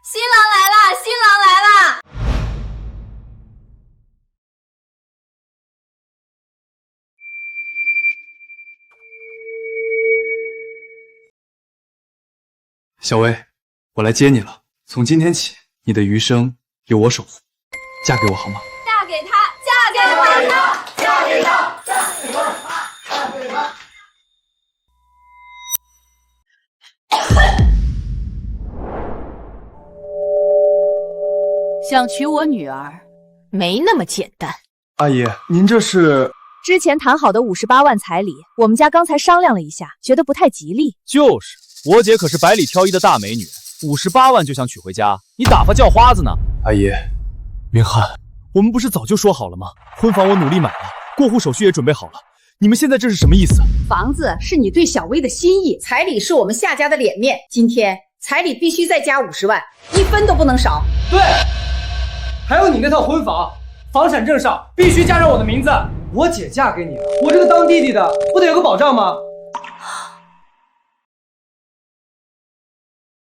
新郎来啦！新郎来啦！小薇，我来接你了。从今天起，你的余生由我守护。嫁给我好吗？嫁给他，嫁给他，嫁给他，嫁给他，嫁给他。想娶我女儿，没那么简单。阿姨，您这是？之前谈好的58万彩礼，我们家刚才商量了一下，觉得不太吉利。就是，我姐可是百里挑一的大美女，58万就想娶回家，你打发叫花子呢？阿姨，明翰，我们不是早就说好了吗？婚房我努力买了，过户手续也准备好了，你们现在这是什么意思？房子是你对小薇的心意，彩礼是我们夏家的脸面，今天彩礼必须再加50万，1分都不能少。对，还有你那套婚房，房产证上必须加上我的名字。我姐嫁给你了，我这个当弟弟的不得有个保障吗？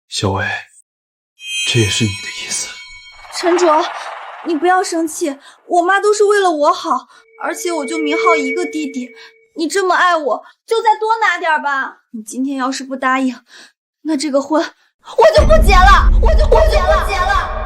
小薇，这也是你的意思？陈卓，你不要生气，我妈都是为了我好，而且我就明浩一个弟弟，你这么爱我，就再多拿点吧。你今天要是不答应，那这个婚我就不结了，我就不结了。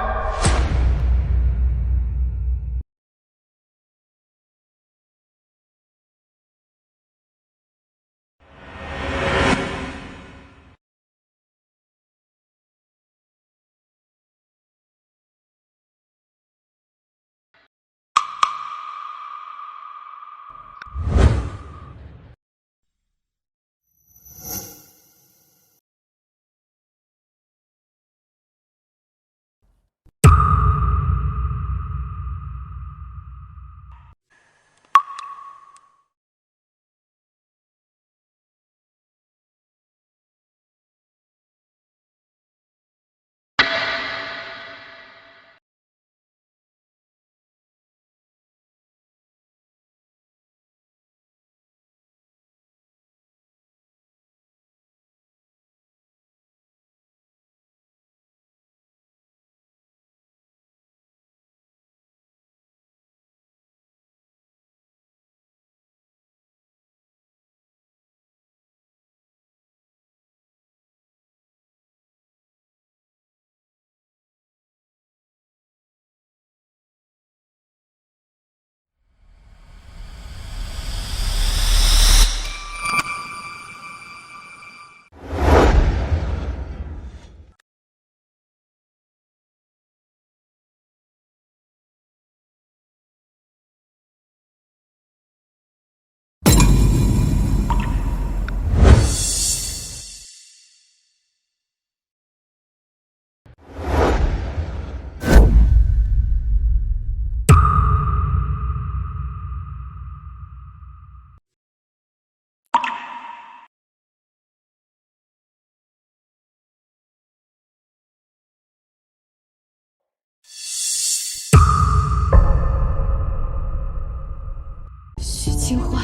清欢，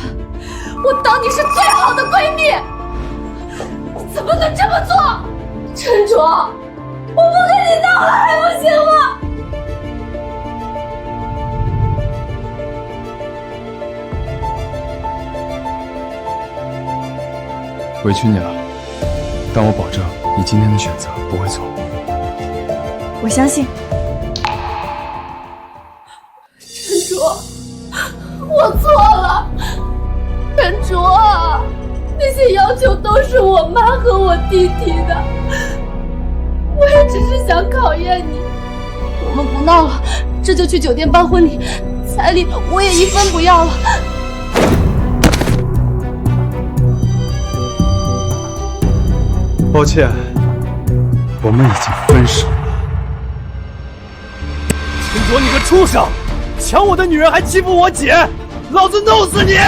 我当你是最好的闺蜜，怎么能这么做？陈卓，我不跟你闹了还不行吗？委屈你了，但我保证你今天的选择不会错。我相信。陈卓，我错了。陈卓，那些要求都是我妈和我弟提的，我也只是想考验你。我们不闹了，这就去酒店办婚礼，彩礼我也1分不要了。抱歉，我们已经分手了。陈卓，你个畜生，抢我的女人还欺负我姐，老子弄死你！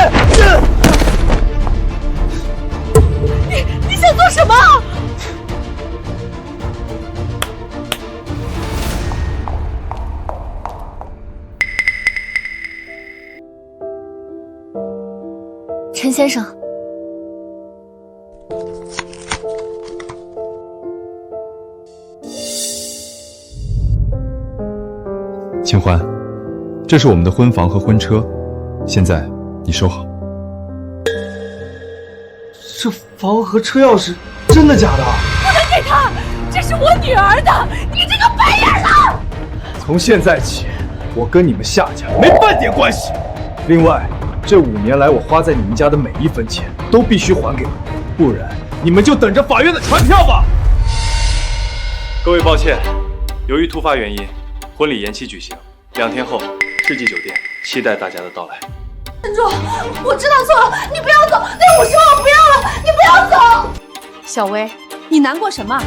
你想做什么？陈先生。清欢，这是我们的婚房和婚车，现在你收好。这房和车钥匙真的假的？不能给他，这是我女儿的！你这个白眼狼！从现在起，我跟你们夏家没半点关系。另外，这5年来我花在你们家的每一分钱都必须还给我，不然你们就等着法院的传票吧。各位抱歉，由于突发原因，婚礼延期举行，2天后世纪酒店期待大家的到来。陈卓，我知道错了，你不要走，那50万我不要了，你不要走。小薇，你难过什么？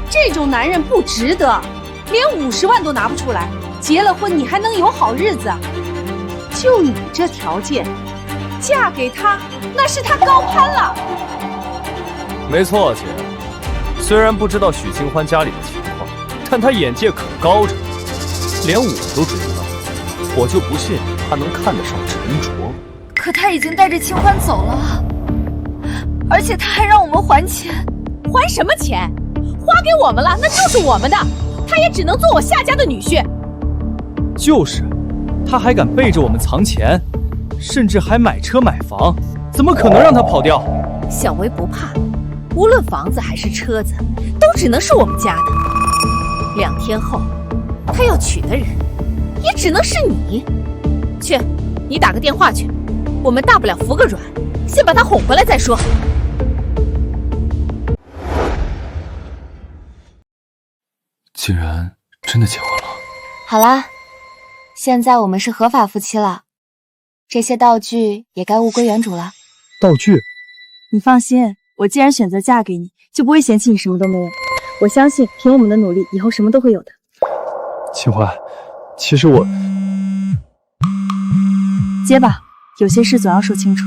这种男人不值得，连50万都拿不出来，结了婚你还能有好日子？就你这条件，嫁给他那是他高攀了。没错，姐，虽然不知道许清欢家里的情况，但她眼界可高着，连我都追不到，我就不信她能看得上陈卓。可他已经带着清欢走了，而且他还让我们还钱。还什么钱？花给我们了，那就是我们的，他也只能做我夏家的女婿。就是，他还敢背着我们藏钱，甚至还买车买房，怎么可能让他跑掉？小薇不怕，无论房子还是车子，都只能是我们家的。2天后，他要娶的人，也只能是你。去，你打个电话去，我们大不了服个软，先把他哄回来再说。竟然真的结婚了。好啦，现在我们是合法夫妻了，这些道具也该物归原主了。道具？你放心，我既然选择嫁给你，就不会嫌弃你什么都没有。我相信凭我们的努力，以后什么都会有的。清欢，其实我……接吧，有些事总要说清楚。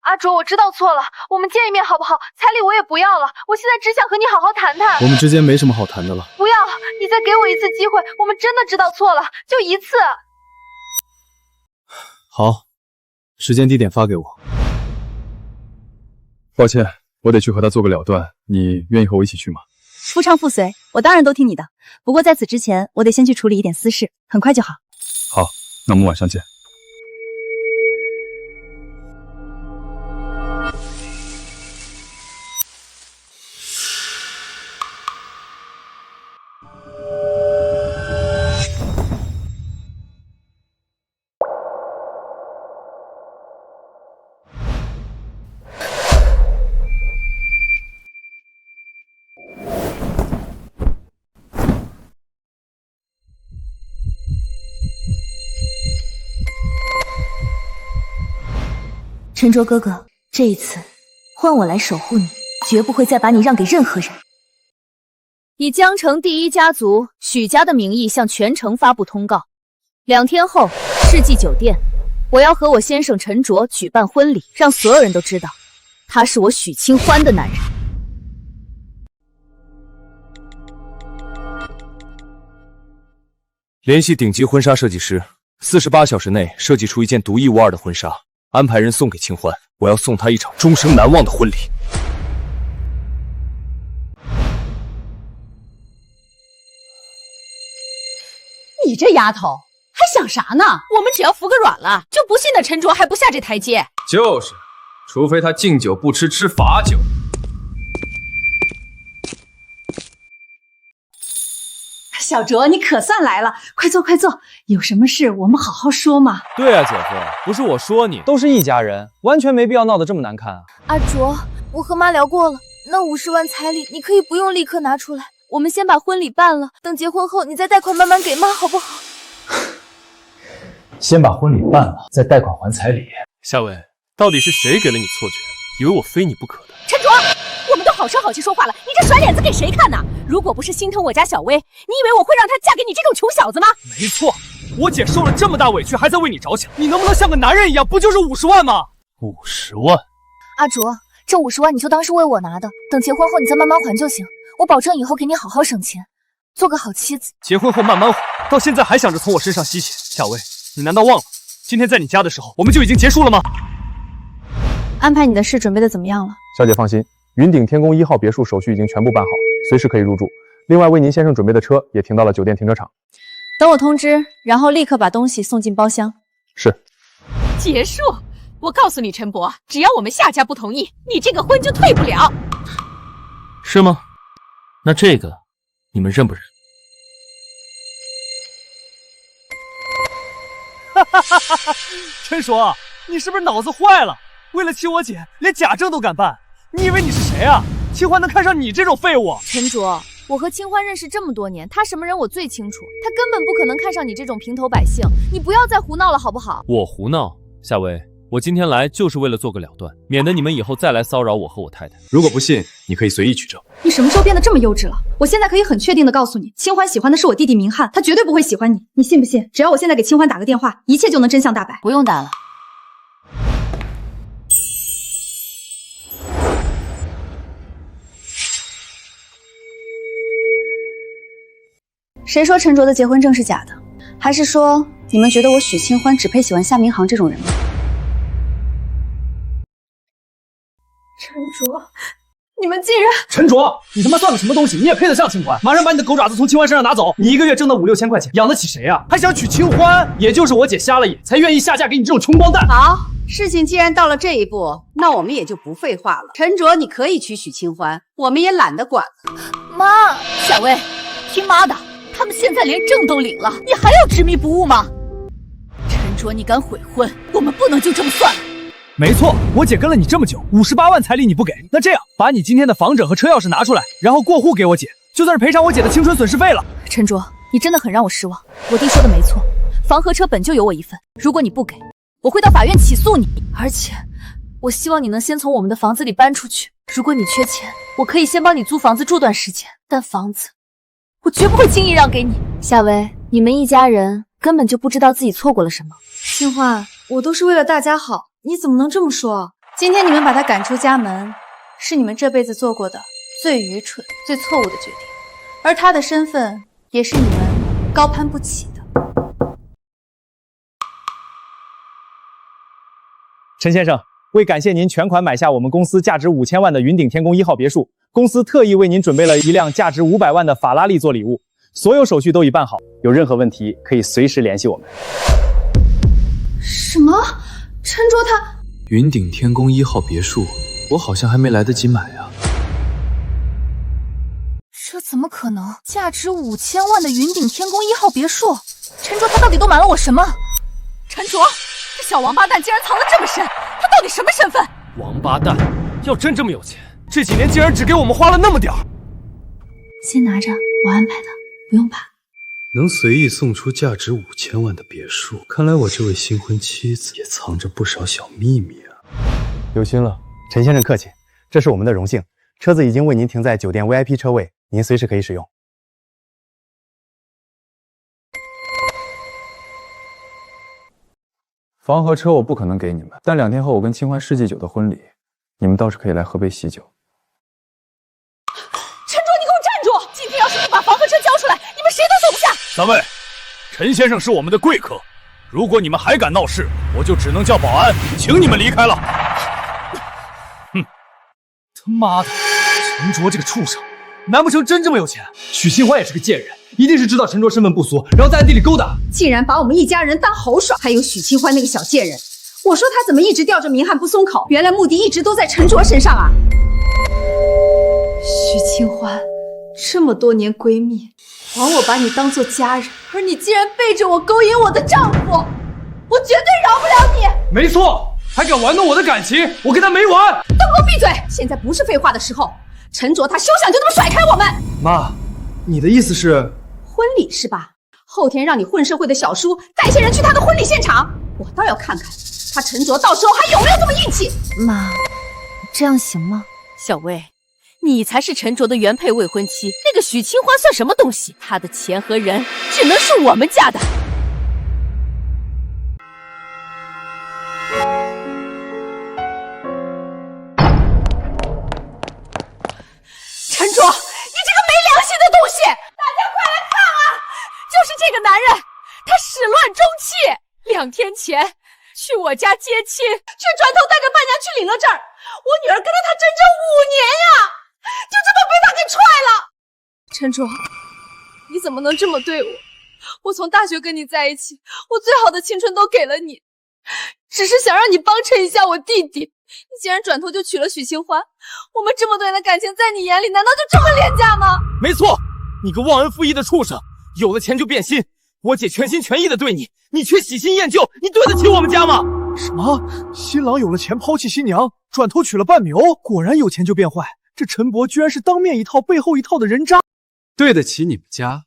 阿卓，我知道错了，我们见一面好不好？彩礼我也不要了，我现在只想和你好好谈谈。我们之间没什么好谈的了。不要，你再给我一次机会，我们真的知道错了，就一次。好，时间地点发给我。抱歉，我得去和他做个了断，你愿意和我一起去吗？夫唱妇随，我当然都听你的。不过在此之前，我得先去处理一点私事，很快就好。好，那我们晚上见。陈卓哥哥，这一次换我来守护你，绝不会再把你让给任何人。以江城第一家族许家的名义向全城发布通告，2天后世纪酒店，我要和我先生陈卓举办婚礼，让所有人都知道，他是我许清欢的男人。联系顶级婚纱设计师，48小时内设计出一件独一无二的婚纱，安排人送给清欢。我要送她一场终生难忘的婚礼。你这丫头还想啥呢？我们只要服个软了，就不信那陈卓还不下这台阶。就是，除非他敬酒不吃，吃罚酒。小卓，你可算来了，快坐快坐，有什么事我们好好说嘛。对啊，姐夫，不是我说你，都是一家人，完全没必要闹得这么难看啊。阿卓，我和妈聊过了，那50万彩礼你可以不用立刻拿出来，我们先把婚礼办了，等结婚后你再贷款慢慢给妈，好不好？先把婚礼办了，再贷款还彩礼。夏薇，到底是谁给了你错觉，以为我非你不可的？陈卓，我们都好声好气说话了，你这甩脸子给谁看呢？如果不是心疼我家小薇，你以为我会让她嫁给你这种穷小子吗？没错，我姐受了这么大委屈，还在为你着想，你能不能像个男人一样？不就是50万吗？50万？阿卓，这50万你就当是为我拿的，等结婚后你再慢慢还就行。我保证以后给你好好省钱，做个好妻子。结婚后慢慢还，到现在还想着从我身上吸钱。夏薇，你难道忘了今天在你家的时候我们就已经结束了吗？安排你的事准备的怎么样了？小姐放心，云顶天宫1号别墅手续已经全部办好，随时可以入住。另外为您先生准备的车也停到了酒店停车场。等我通知，然后立刻把东西送进包厢。是。结束。我告诉你，陈伯，只要我们夏家不同意，你这个婚就退不了。是吗？那这个你们认不认？陈叔，你是不是脑子坏了？为了亲我姐，连假证都敢办？你以为你是谁啊？清欢能看上你这种废物？陈卓，我和清欢认识这么多年，他什么人我最清楚，他根本不可能看上你这种平头百姓。你不要再胡闹了，好不好？我胡闹？夏薇，我今天来就是为了做个了断，免得你们以后再来骚扰我和我太太。如果不信，你可以随意举证。你什么时候变得这么幼稚了？我现在可以很确定的告诉你，清欢喜欢的是我弟弟明翰，他绝对不会喜欢你。你信不信？只要我现在给清欢打个电话，一切就能真相大白。不用打了。谁说陈卓的结婚证是假的？还是说你们觉得我许清欢只配喜欢夏明航这种人吗？陈卓，你们竟然……陈卓，你他妈算个什么东西？你也配得上清欢？马上把你的狗爪子从清欢身上拿走！你一个月挣那5、6千块钱，养得起谁啊？还想娶清欢？也就是我姐瞎了眼，才愿意下嫁给你这种穷光蛋。好，事情既然到了这一步，那我们也就不废话了。陈卓，你可以娶许清欢，我们也懒得管了。妈，小薇，听妈的，他们现在连证都领了，你还要执迷不悟吗？陈卓，你敢悔婚，我们不能就这么算了。没错，我姐跟了你这么久，58万彩礼你不给，那这样，把你今天的房证和车钥匙拿出来，然后过户给我姐，就算是赔偿我姐的青春损失费了。陈卓，你真的很让我失望。我弟说的没错，房和车本就有我一份，如果你不给，我会到法院起诉你。而且，我希望你能先从我们的房子里搬出去。如果你缺钱，我可以先帮你租房子住段时间，但房子，我绝不会轻易让给你。夏薇，你们一家人根本就不知道自己错过了什么。清欢，我都是为了大家好。你怎么能这么说？今天你们把他赶出家门，是你们这辈子做过的最愚蠢、最错误的决定，而他的身份也是你们高攀不起的。陈先生，为感谢您全款买下我们公司价值5000万的云顶天宫1号别墅，公司特意为您准备了一辆价值500万的法拉利做礼物，所有手续都已办好，有任何问题可以随时联系我们。什么？陈卓他……云顶天宫1号别墅，我好像还没来得及买啊。这怎么可能？价值5000万的云顶天宫1号别墅，陈卓他到底都瞒了我什么？陈卓，这小王八蛋竟然藏得这么深，他到底什么身份？王八蛋，要真这么有钱，这几年竟然只给我们花了那么点儿。先拿着，我安排的，不用怕。能随意送出价值5000万的别墅，看来我这位新婚妻子也藏着不少小秘密啊！有心了，陈先生客气，这是我们的荣幸。车子已经为您停在酒店 VIP 车位，您随时可以使用。房和车我不可能给你们，但2天后我跟清欢世纪酒的婚礼，你们倒是可以来喝杯喜酒。陈卓，你给我站住！今天要是不把房和车交出来，你们谁都走不下。三位，陈先生是我们的贵客，如果你们还敢闹事，我就只能叫保安，请你们离开了。哼，他妈的，陈卓这个畜生，难不成真这么有钱？许清欢也是个贱人，一定是知道陈卓身份不俗，然后在暗地里勾搭。竟然把我们一家人当猴耍，还有许清欢那个小贱人，我说他怎么一直吊着明翰不松口？原来目的一直都在陈卓身上啊！许清欢，这么多年闺蜜，枉我把你当做家人，而你竟然背着我勾引我的丈夫，我绝对饶不了你！没错，还敢玩弄我的感情，我跟他没完！都给我闭嘴！现在不是废话的时候。陈卓他休想就这么甩开我们！妈，你的意思是婚礼是吧？后天让你混社会的小叔带些人去他的婚礼现场，我倒要看看他陈卓到时候还有没有这么硬气。妈，这样行吗？小薇，你才是陈卓的原配未婚妻，那个许清欢算什么东西？他的钱和人只能是我们家的。陈卓，你这个没良心的东西！大家快来看啊！就是这个男人，他始乱终弃。2天前去我家接亲，却转头带着伴娘去领了证。我女儿跟了他整整5年呀，就这么被他给踹了。陈卓，你怎么能这么对我？我从大学跟你在一起，我最好的青春都给了你，只是想让你帮衬一下我弟弟。你竟然转头就娶了许清欢，我们这么多年的感情，在你眼里难道就这么廉价吗？没错，你个忘恩负义的畜生，有了钱就变心。我姐全心全意的对你，你却喜新厌旧，你对得起我们家吗？什么？新郎有了钱抛弃新娘，转头娶了半苗，果然有钱就变坏。这陈伯居然是当面一套背后一套的人渣。对得起你们家，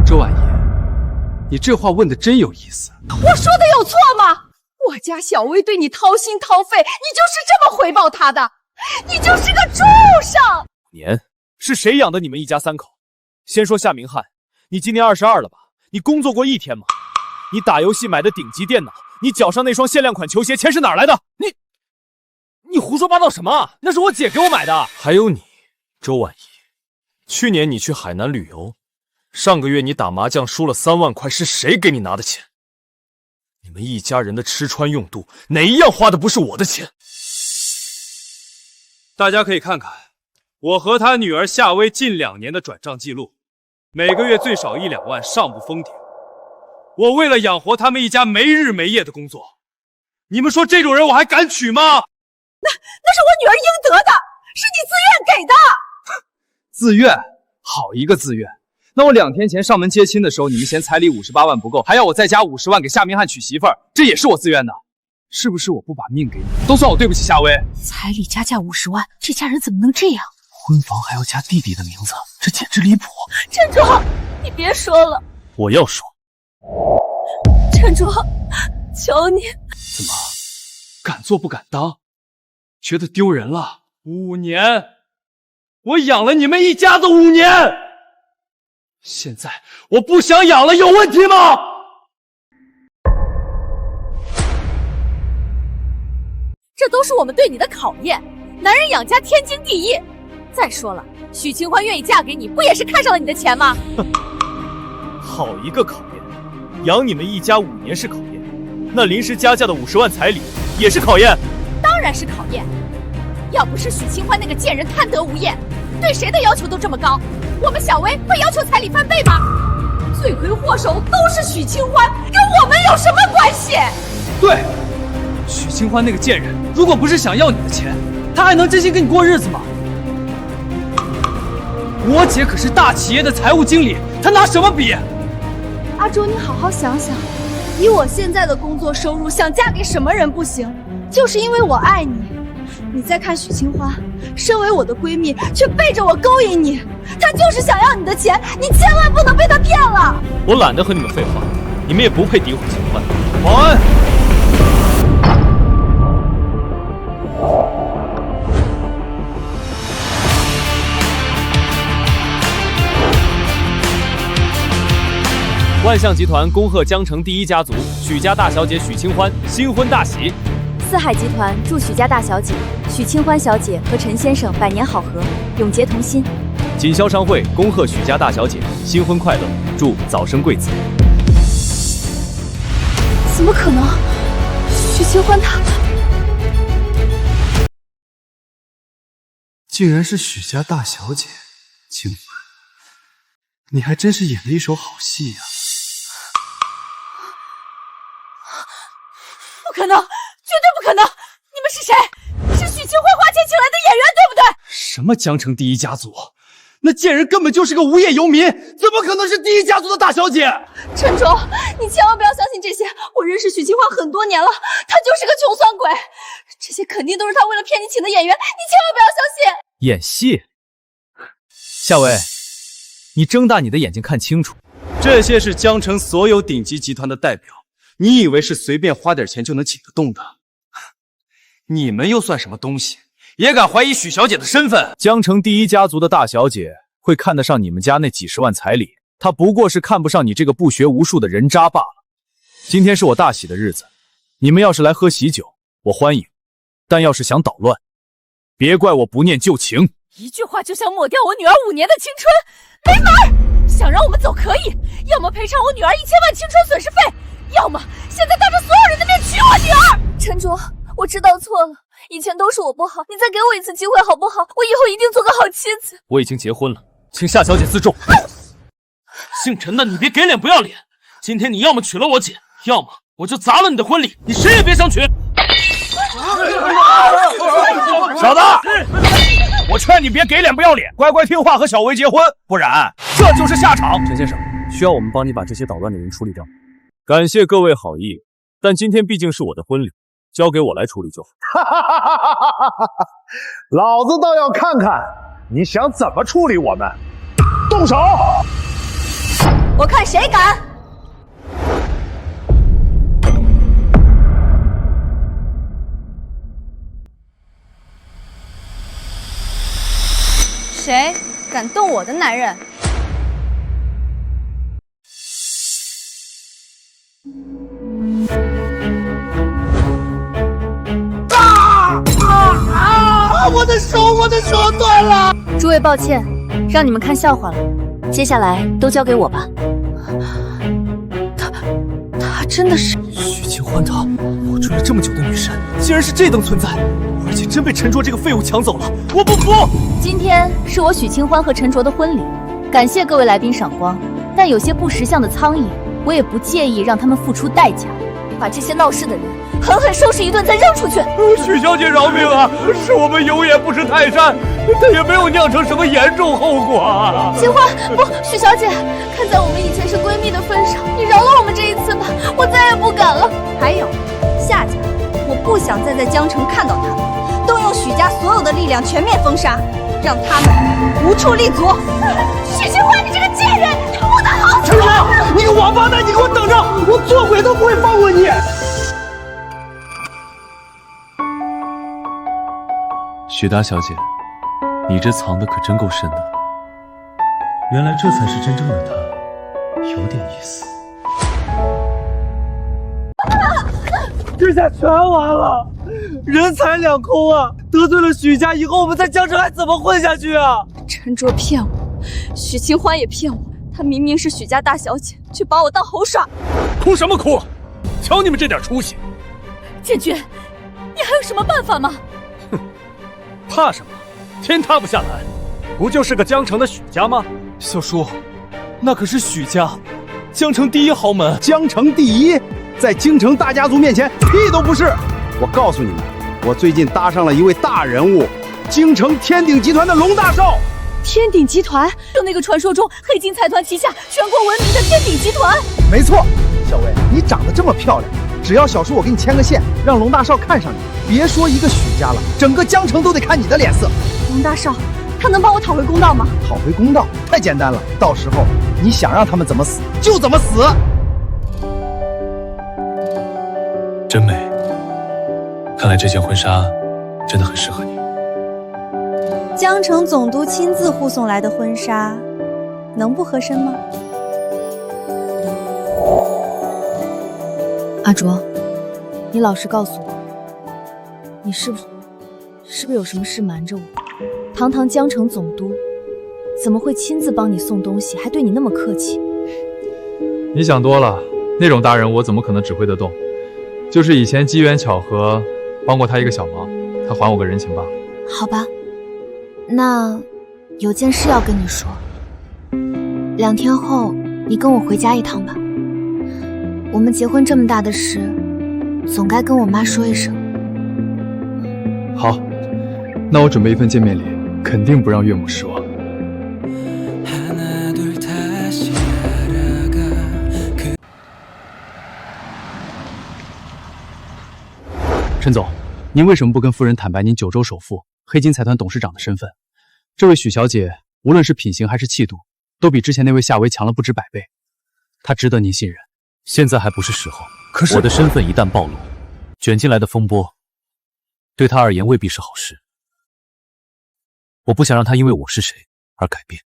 周婉言，你这话问的真有意思。我说的有错吗？我家小薇对你掏心掏肺，你就是这么回报她的，你就是个畜生！5年是谁养的你们一家3口？先说夏明翰，你今年22了吧？你工作过1天吗？你打游戏买的顶级电脑，你脚上那双限量款球鞋，钱是哪儿来的？你胡说八道什么？那是我姐给我买的。还有你，周婉仪，去年你去海南旅游，上个月你打麻将输了3万块，是谁给你拿的钱？你们一家人的吃穿用度，哪一样花的不是我的钱？大家可以看看我和他女儿夏薇近2年的转账记录，每个月最少1、2万，上不封顶。我为了养活他们一家没日没夜的工作，你们说这种人我还敢娶吗？那是我女儿应得的，是你自愿给的。自愿？好一个自愿！那我2天前上门接亲的时候，你们嫌彩礼58万不够，还要我再加50万给夏明翰娶媳妇儿，这也是我自愿的。是不是我不把命给你，都算我对不起夏薇？彩礼加价50万，这家人怎么能这样？婚房还要加弟弟的名字，这简直离谱！陈卓，你别说了。我要说。陈卓，求你。怎么，敢做不敢当？觉得丢人了？5年，我养了你们一家子5年，现在我不想养了，有问题吗？这都是我们对你的考验。男人养家天经地义。再说了，许清欢愿意嫁给你，不也是看上了你的钱吗？好一个考验！养你们一家5年是考验，那临时加价的50万彩礼也是考验。当然是考验。要不是许清欢那个贱人贪得无厌，对谁的要求都这么高，我们小薇会要求彩礼翻倍吗？罪魁祸首都是许清欢，跟我们有什么关系？对，许清欢那个贱人，如果不是想要你的钱，他还能真心跟你过日子吗？我姐可是大企业的财务经理，她拿什么比？阿卓，你好好想想，以我现在的工作收入，想嫁给什么人不行？就是因为我爱你。你再看许清欢，身为我的闺蜜，却背着我勾引你，她就是想要你的钱，你千万不能被她骗了。我懒得和你们废话，你们也不配诋毁清欢。保安。万象集团恭贺江城第1家族许家大小姐许清欢新婚大喜。四海集团祝许家大小姐许清欢小姐和陈先生百年好合，永结同心。锦潇商会恭贺许家大小姐新婚快乐，祝早生贵子。怎么可能？许清欢她竟然是许家大小姐，清欢，你还真是演了一手好戏呀！不可能，绝对不可能！你们是谁？是许清欢花钱请来的演员，对不对？什么江城第1家族？那贱人根本就是个无业游民，怎么可能是第1家族的大小姐？陈卓，你千万不要相信这些。我认识许清欢很多年了，她就是个穷酸鬼。这些肯定都是她为了骗你请的演员，你千万不要相信。演戏？夏薇，你睁大你的眼睛看清楚，这些是江城所有顶级集团的代表，你以为是随便花点钱就能请得动的？你们又算什么东西？也敢怀疑许小姐的身份？江城第1家族的大小姐会看得上你们家那几10万彩礼，她不过是看不上你这个不学无术的人渣罢了。今天是我大喜的日子，你们要是来喝喜酒，我欢迎；但要是想捣乱，别怪我不念旧情。一句话就想抹掉我女儿5年的青春，没门儿！想让我们走可以，要么赔偿我女儿1000万青春损失费，要么现在当着所有人的面娶我女儿。陈卓，我知道错了，以前都是我不好，你再给我一次机会好不好？我以后一定做个好妻子。我已经结婚了，请夏小姐自重。姓陈的，你别给脸不要脸！今天你要么娶了我姐，要么我就砸了你的婚礼，你谁也别想娶。小子，我劝你别给脸不要脸，乖乖听话和小薇结婚，不然这就是下场。陈先生，需要我们帮你把这些捣乱的人处理掉。感谢各位好意，但今天毕竟是我的婚礼，交给我来处理就好。老子倒要看看你想怎么处理我们，动手！我看谁敢！谁敢动我的男人？我的手断了！诸位抱歉，让你们看笑话了。接下来都交给我吧。他真的是许清欢，我追了这么久的女神，竟然是这等存在，而且真被陈卓这个废物抢走了，我不服！今天是我许清欢和陈卓的婚礼，感谢各位来宾赏光，但有些不识相的苍蝇，我也不介意让他们付出代价，把这些闹事的人狠狠收拾一顿，再扔出去。许小姐饶命啊！是我们有眼不识泰山，但也没有酿成什么严重后果啊！清欢，不，许小姐，看在我们以前是闺蜜的份上，你饶了我们这一次吧，我再也不敢了。还有夏家，我不想再在江城看到他们，动用许家所有的力量全面封杀，让他们无处立足。许清欢，你这个贱人，你不得好死！陈卓，你个王八蛋，你给我等着！我做鬼都不会放过你！许大小姐，你这藏的可真够深的。原来这才是真正的他，有点意思。这下全完了，人财两空啊！得罪了许家，以后我们在江城还怎么混下去啊？陈卓骗我，许清欢也骗我，她明明是许家大小姐，却把我当猴耍。哭什么哭？瞧你们这点出息！建军，你还有什么办法吗？怕什么？天塌不下来，不就是个江城的许家吗？小叔，那可是许家，江城第一豪门。江城第一，在京城大家族面前屁都不是。我告诉你们，我最近搭上了一位大人物，京城天鼎集团的龙大少。天鼎集团，就那个传说中黑金财团旗下全国闻名的天鼎集团。没错，小薇，你长得这么漂亮，只要小叔我给你牵个线，让龙大少看上你，别说一个许家了，整个江城都得看你的脸色。龙大少，他能帮我讨回公道吗？讨回公道太简单了，到时候你想让他们怎么死就怎么死。真美，看来这件婚纱真的很适合你。江城总督亲自护送来的婚纱，能不合身吗？阿卓，你老实告诉我，你是不是有什么事瞒着我？堂堂江城总督，怎么会亲自帮你送东西，还对你那么客气？你想多了，那种大人我怎么可能指挥得动？就是以前机缘巧合帮过他一个小忙，他还我个人情罢了。好吧，那有件事要跟你说，2天后你跟我回家一趟吧。我们结婚这么大的事，总该跟我妈说一声。好，那我准备一份见面礼，肯定不让岳母失望。陈总，您为什么不跟夫人坦白您九州首富、黑金财团董事长的身份？这位许小姐无论是品行还是气度，都比之前那位夏薇强了不止100倍，她值得您信任。现在还不是时候。可是我的身份一旦暴露，卷进来的风波，对他而言未必是好事。我不想让他因为我是谁而改变。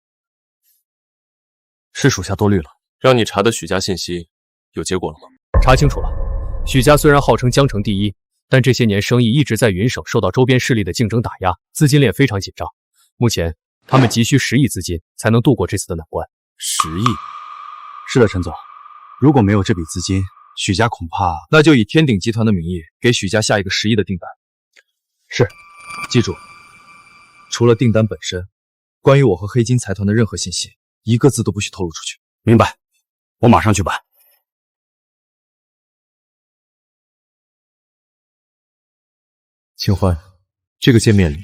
是属下多虑了。让你查的许家信息有结果了吗？查清楚了，许家虽然号称江城第一，但这些年生意一直在云省受到周边势力的竞争打压，资金链非常紧张。目前他们急需10亿资金才能度过这次的难关。10亿？是的，陈总，如果没有这笔资金，许家恐怕……那就以天鼎集团的名义给许家下一个10亿的订单。是，记住，除了订单本身，关于我和黑金财团的任何信息，一个字都不许透露出去。明白，我马上去办。清欢，这个见面礼，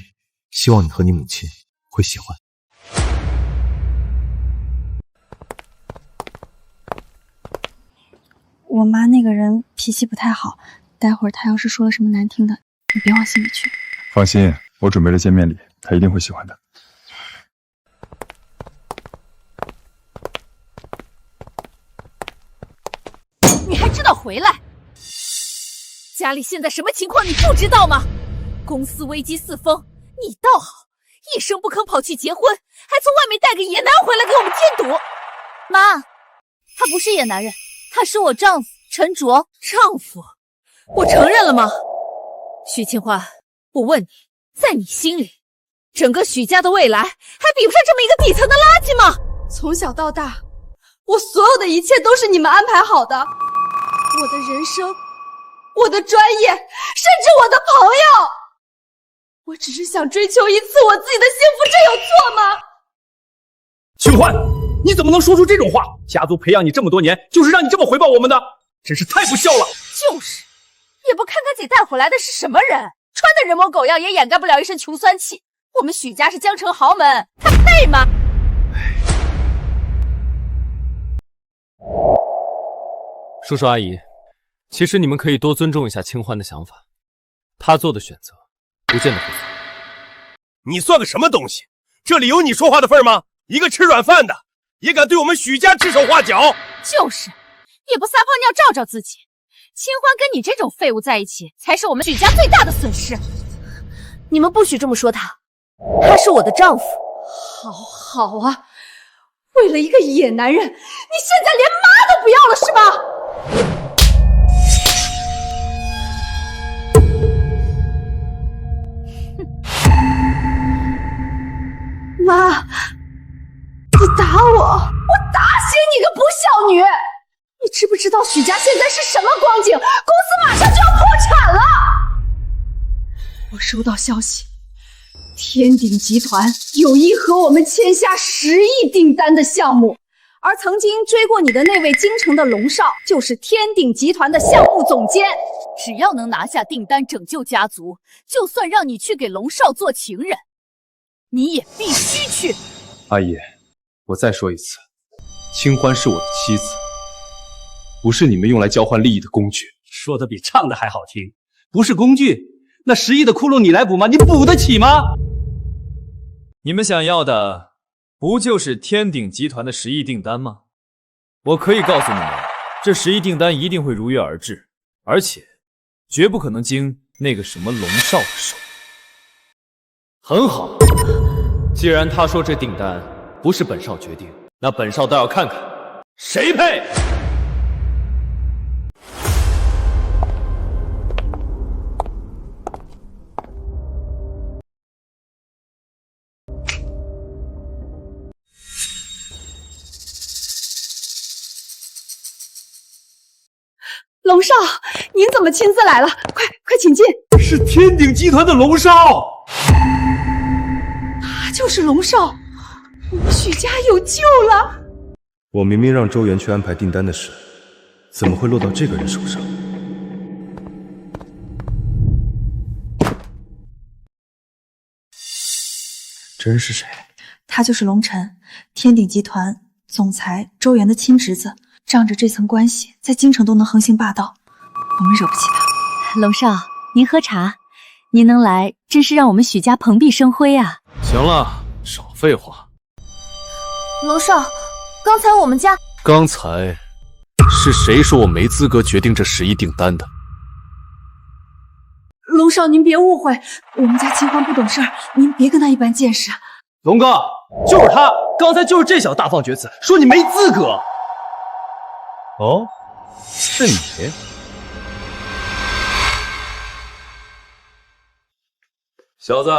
希望你和你母亲会喜欢。我妈那个人脾气不太好，待会儿她要是说了什么难听的，你别往心里去。放心，我准备了见面礼，她一定会喜欢的。你还知道回来？家里现在什么情况你不知道吗？公司危机四伏，你倒好，一声不吭跑去结婚，还从外面带个野男回来给我们添堵。妈，他不是野男人，他是我丈夫陈卓。丈夫？我承认了吗？许清欢，我问你，在你心里，整个许家的未来还比不上这么一个底层的垃圾吗？从小到大，我所有的一切都是你们安排好的，我的人生，我的专业，甚至我的朋友，我只是想追求一次我自己的幸福，这有错吗？清欢，你怎么能说出这种话？家族培养你这么多年，就是让你这么回报我们的，真是太不孝了。就是，也不看看自己带回来的是什么人，穿的人模狗样也掩盖不了一身穷酸气。我们许家是江城豪门，他配吗？叔叔阿姨，其实你们可以多尊重一下清欢的想法，他做的选择不见得会错。你算个什么东西？这里有你说话的份吗？一个吃软饭的，也敢对我们许家指手画脚？就是，也不撒泡尿照照自己。清欢跟你这种废物在一起，才是我们许家最大的损失。你们不许这么说他，他是我的丈夫。好啊，为了一个野男人，你现在连妈都不要了是吧？妈，你打我，我打醒你个不孝女！你知不知道许家现在是什么光景？公司马上就要破产了！我收到消息，天鼎集团有意和我们签下10亿订单的项目，而曾经追过你的那位京城的龙少，就是天鼎集团的项目总监。只要能拿下订单拯救家族，就算让你去给龙少做情人，你也必须去。阿姨，我再说一次，清欢是我的妻子，不是你们用来交换利益的工具。说的比唱的还好听，不是工具，那10亿的窟窿你来补吗？你补得起吗？你们想要的不就是天鼎集团的10亿订单吗？我可以告诉你们，这10亿订单一定会如约而至，而且绝不可能经那个什么龙少的手。很好，既然他说这订单不是本少决定，那本少倒要看看谁配。龙少，您怎么亲自来了？快请进。是天鼎集团的龙少，他就是龙少，我们许家有救了。我明明让周元去安排订单的事，怎么会落到这个人手上？这人是谁？他就是龙晨，天鼎集团总裁周元的亲侄子。仗着这层关系，在京城都能横行霸道，我们惹不起他。龙少，您喝茶，您能来，真是让我们许家蓬荜生辉啊！行了，少废话。龙少，刚才我们家……刚才是谁说我没资格决定这10亿订单的？龙少，您别误会，我们家清欢不懂事儿，您别跟他一般见识。龙哥，就是他，刚才就是这小大放厥词，说你没资格。哦，是你。小子，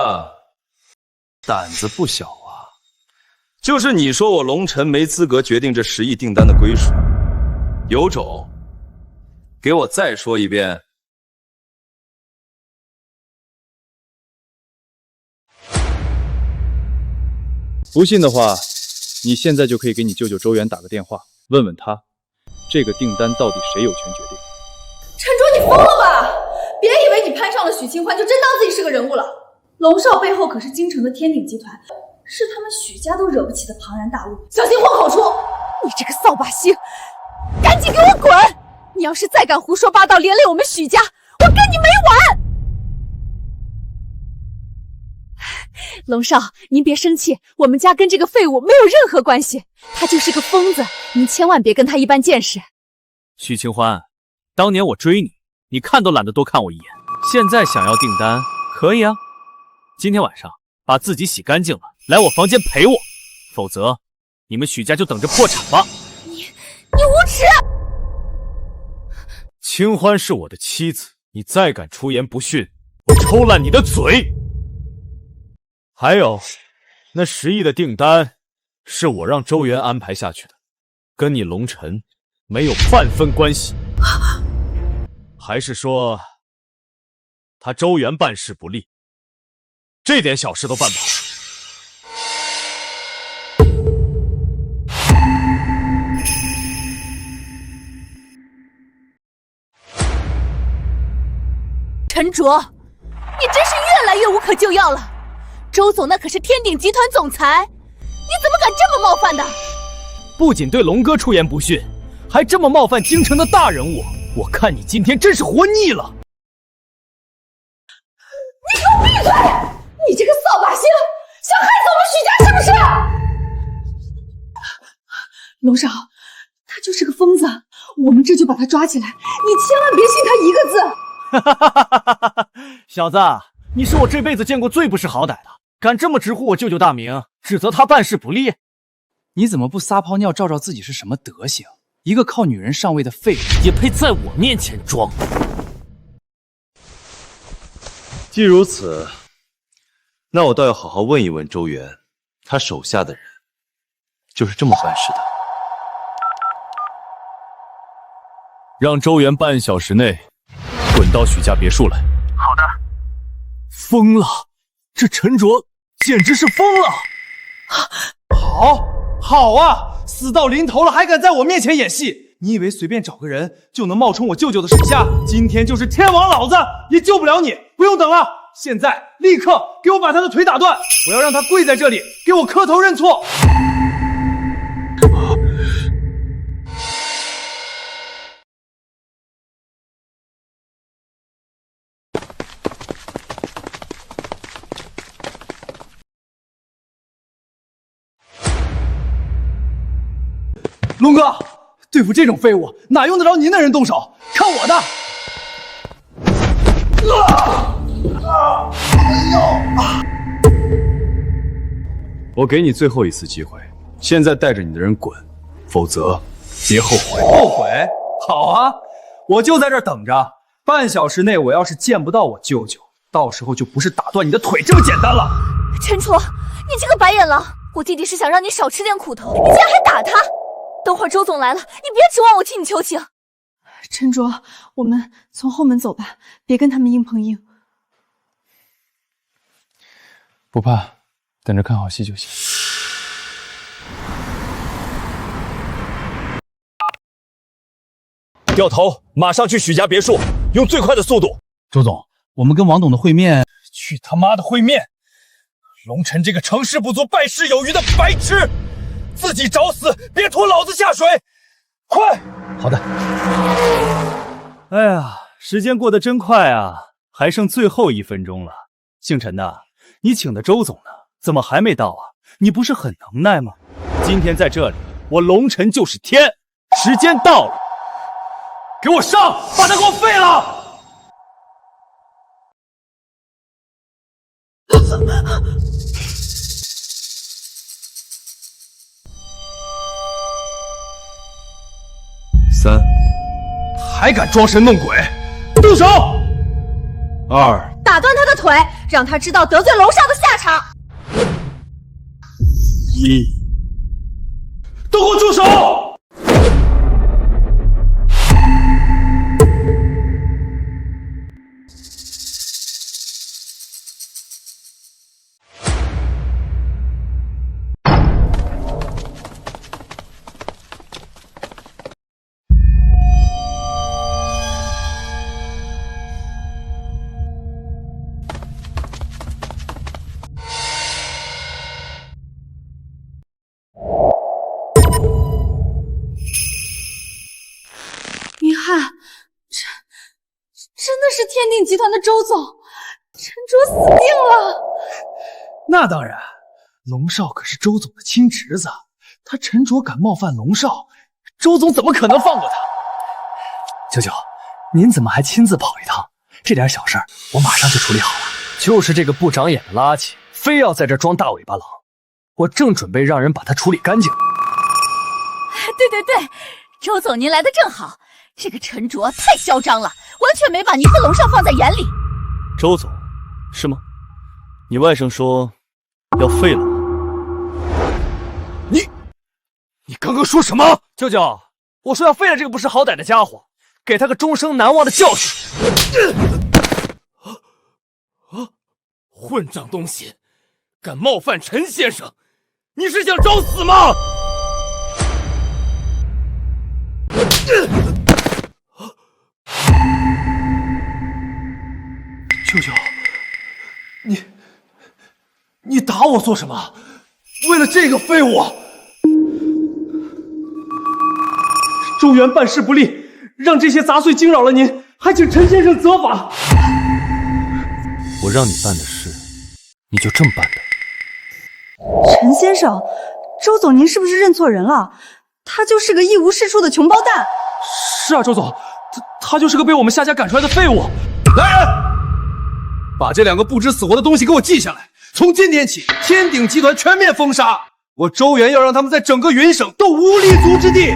胆子不小啊！就是你说我龙晨没资格决定这10亿订单的归属，有种，给我再说一遍。不信的话，你现在就可以给你舅舅周元打个电话，问问他。这个订单到底谁有权决定？陈卓，你疯了吧？别以为你攀上上了许清欢，就真当自己是个人物了。龙少背后可是京城的天鼎集团，是他们许家都惹不起的庞然大物，小心祸口出！你这个扫把星，赶紧给我滚！你要是再敢胡说八道，连累我们许家，我跟你没完！龙少，您别生气，我们家跟这个废物没有任何关系，他就是个疯子，您千万别跟他一般见识。许清欢，当年我追你，你看都懒得多看我一眼，现在想要订单，可以啊。今天晚上把自己洗干净了，来我房间陪我，否则你们许家就等着破产吧。你无耻！清欢是我的妻子，你再敢出言不逊，我抽烂你的嘴！还有，那10亿的订单是我让周元安排下去的，跟你龙尘没有半分关系。还是说，他周元办事不力，这点小事都办不好？陈卓，你真是越来越无可救药了。周总那可是天鼎集团总裁，你怎么敢这么冒犯的？不仅对龙哥出言不逊，还这么冒犯京城的大人物，我看你今天真是活腻了。你给我闭嘴！你这个扫把星，想害死我们许家是不是？龙少，他就是个疯子，我们这就把他抓起来，你千万别信他一个字。小子，你是我这辈子见过最不识好歹的，敢这么直呼我舅舅大名，指责他办事不力。你怎么不撒泡尿照照自己是什么德行？一个靠女人上位的废物，也配在我面前装？既如此，那我倒要好好问一问周元，他手下的人就是这么办事的。让周元半小时内滚到许家别墅来。好的。疯了，这陈卓简直是疯了！好啊，死到临头了还敢在我面前演戏？你以为随便找个人就能冒充我舅舅的手下？今天就是天王老子也救不了你！不用等了，现在立刻给我把他的腿打断！我要让他跪在这里给我磕头认错！龙哥，对付这种废物，哪用得着您的人动手？看我的！我给你最后一次机会，现在带着你的人滚，否则别后悔。后悔？好啊，我就在这儿等着。半小时内，我要是见不到我舅舅，到时候就不是打断你的腿这么简单了。陈卓，你这个白眼狼！我弟弟是想让你少吃点苦头，你竟然还打他！等会儿周总来了，你别指望我替你求情。陈卓，我们从后门走吧，别跟他们硬碰硬。不怕，等着看好戏就行。掉头，马上去许家别墅，用最快的速度。周总，我们跟王董的会面，去他妈的会面！龙尘这个成事不足败事有余的白痴！自己找死，别拖老子下水！快！好的。哎呀，时间过得真快啊，还剩最后1分钟了。姓陈的，你请的周总呢？怎么还没到啊？你不是很能耐吗？今天在这里，我龙尘就是天。时间到了，给我上，把他给我废了！3，还敢装神弄鬼，动手！2，打断他的腿，让他知道得罪龙少的下场。1，都给我住手！天鼎集团的周总，陈卓死定了。那当然，龙少可是周总的亲侄子，他陈卓敢冒犯龙少，周总怎么可能放过他？舅舅，您怎么还亲自跑一趟？这点小事儿，我马上就处理好了。就是这个不长眼的垃圾，非要在这装大尾巴狼。我正准备让人把他处理干净。对对对，周总您来的正好。这个陈卓太嚣张了，完全没把您和龙少放在眼里。周总，是吗？你外甥说要废了我。你刚刚说什么？舅舅，我说要废了这个不识好歹的家伙，给他个终生难忘的教训。混账东西，敢冒犯陈先生，你是想找死吗？舅舅，你打我做什么？为了这个废物？周元办事不力，让这些杂碎惊扰了您，还请陈先生责罚。我让你办的事，你就这么办的？陈先生，周总，您是不是认错人了？他就是个一无是处的穷包蛋。是啊，周总，他就是个被我们夏家赶出来的废物。来人，把这两个不知死活的东西给我记下来。从今天起，天鼎集团全面封杀，我周元要让他们在整个云省都无立足之地。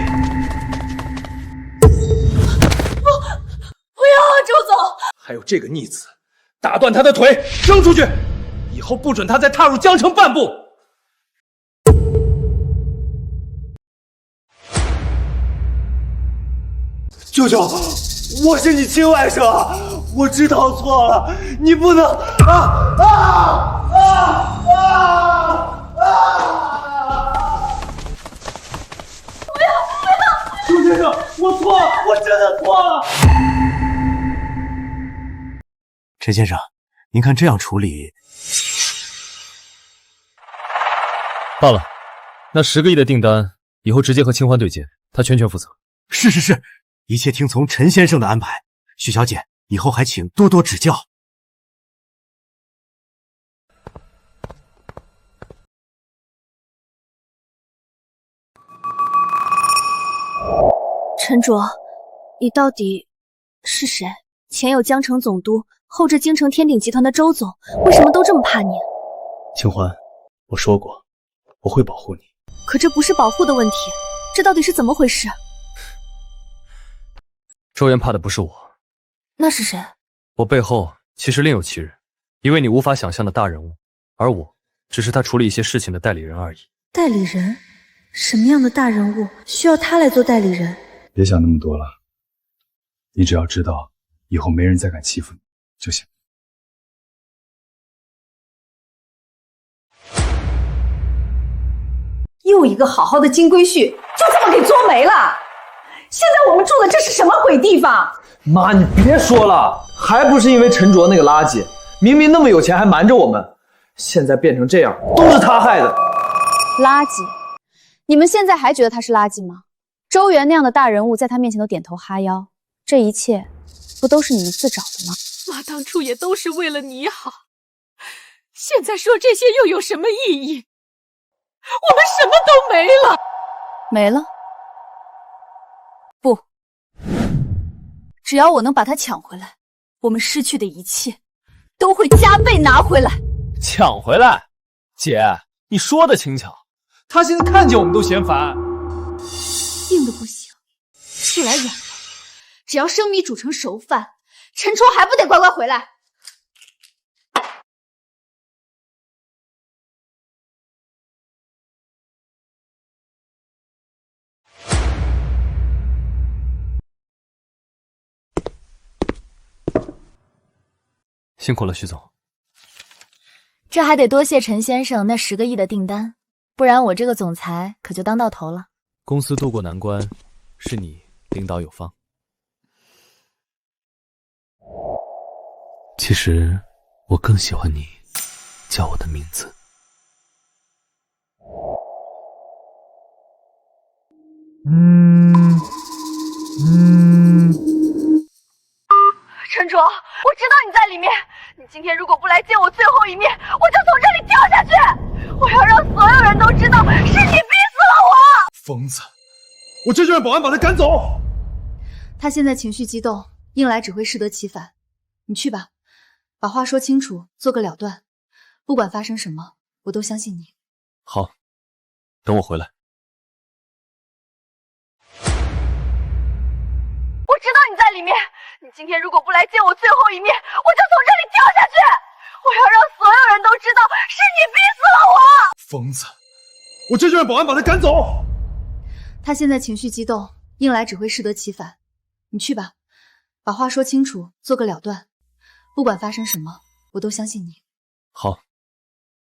不要啊，周总！还有这个逆子，打断他的腿，扔出去，以后不准他再踏入江城半步。舅舅，我是你亲外甥，我知道错了，你不能不要！周先生，我错了，我真的错了。陈先生，您看这样处理……罢了，那10个亿的订单以后直接和清欢对接，他全权负责。是，一切听从陈先生的安排。许小姐，以后还请多多指教。陈卓，你到底是谁？前有江城总督，后这京城天鼎集团的周总，为什么都这么怕你？清欢，我说过，我会保护你。可这不是保护的问题，这到底是怎么回事？周元怕的不是我，那是谁？我背后其实另有其人，一位你无法想象的大人物，而我只是他处理一些事情的代理人而已。代理人？什么样的大人物需要他来做代理人？别想那么多了，你只要知道以后没人再敢欺负你就行。又一个好好的金龟婿，就这么给捉没了。现在我们住的这是什么鬼地方？妈，你别说了，还不是因为陈卓那个垃圾，明明那么有钱还瞒着我们，现在变成这样都是他害的。垃圾？你们现在还觉得他是垃圾吗？周元那样的大人物在他面前都点头哈腰，这一切不都是你们自找的吗？妈当初也都是为了你好，现在说这些又有什么意义？我们什么都没了。没了？不，只要我能把他抢回来，我们失去的一切都会加倍拿回来。抢回来？姐，你说的轻巧，他现在看见我们都嫌烦。硬的不行，就来软的。只要生米煮成熟饭，陈卓还不得乖乖回来？辛苦了，徐总。这还得多谢陈先生那10个亿的订单，不然我这个总裁可就当到头了。公司渡过难关，是你领导有方。其实我更喜欢你叫我的名字。陈卓，我知今天如果不来见我最后一面，我就从这里跳下去！我要让所有人都知道，是你逼死了我！疯子，我这就让保安把他赶走。他现在情绪激动，硬来只会适得其反。你去吧，把话说清楚，做个了断。不管发生什么，我都相信你。好，等我回来。我知道你在里面，你今天如果不来见我最后一面，我就从这里跳下去！我要让所有人都知道，是你逼死了我！疯子，我这就让保安把他赶走。他现在情绪激动，硬来只会适得其反。你去吧，把话说清楚，做个了断。不管发生什么，我都相信你。好，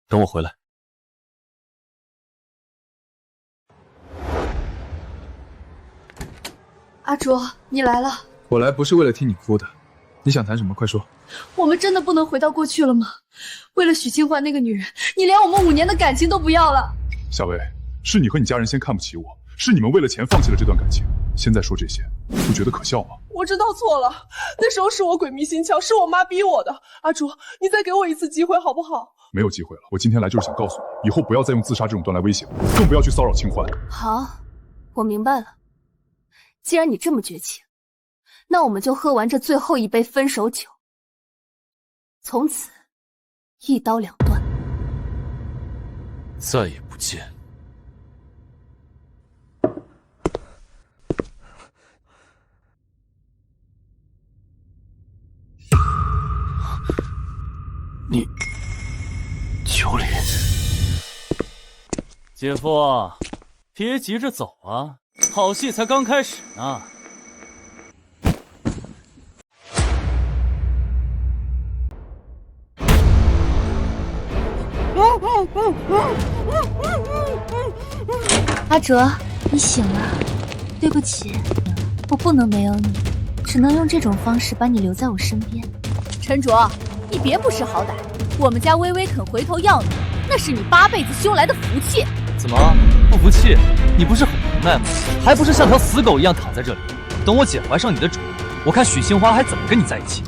等我回来。阿卓，你来了。我来不是为了听你哭的，你想谈什么？快说。我们真的不能回到过去了吗？为了许清欢那个女人，你连我们5年的感情都不要了。小薇，是你和你家人先看不起我，是你们为了钱放弃了这段感情，现在说这些，不觉得可笑吗？我知道错了，那时候是我鬼迷心窍，是我妈逼我的。阿卓，你再给我一次机会好不好？没有机会了，我今天来就是想告诉你，以后不要再用自杀这种段来威胁我，更不要去骚扰清欢。好，我明白了。既然你这么绝情，那我们就喝完这最后一杯分手酒，从此一刀两断，再也不见。你九里，姐夫，别急着走啊，好戏才刚开始呢。阿哲，你醒了。对不起，我不能没有你，只能用这种方式把你留在我身边。陈卓，你别不识好歹，我们家微微肯回头要你，那是你8辈子修来的福气。怎么不服气？你不是很无奈吗？还不是像条死狗一样躺在这里，等我姐怀上你的种，我看许杏花还怎么跟你在一起。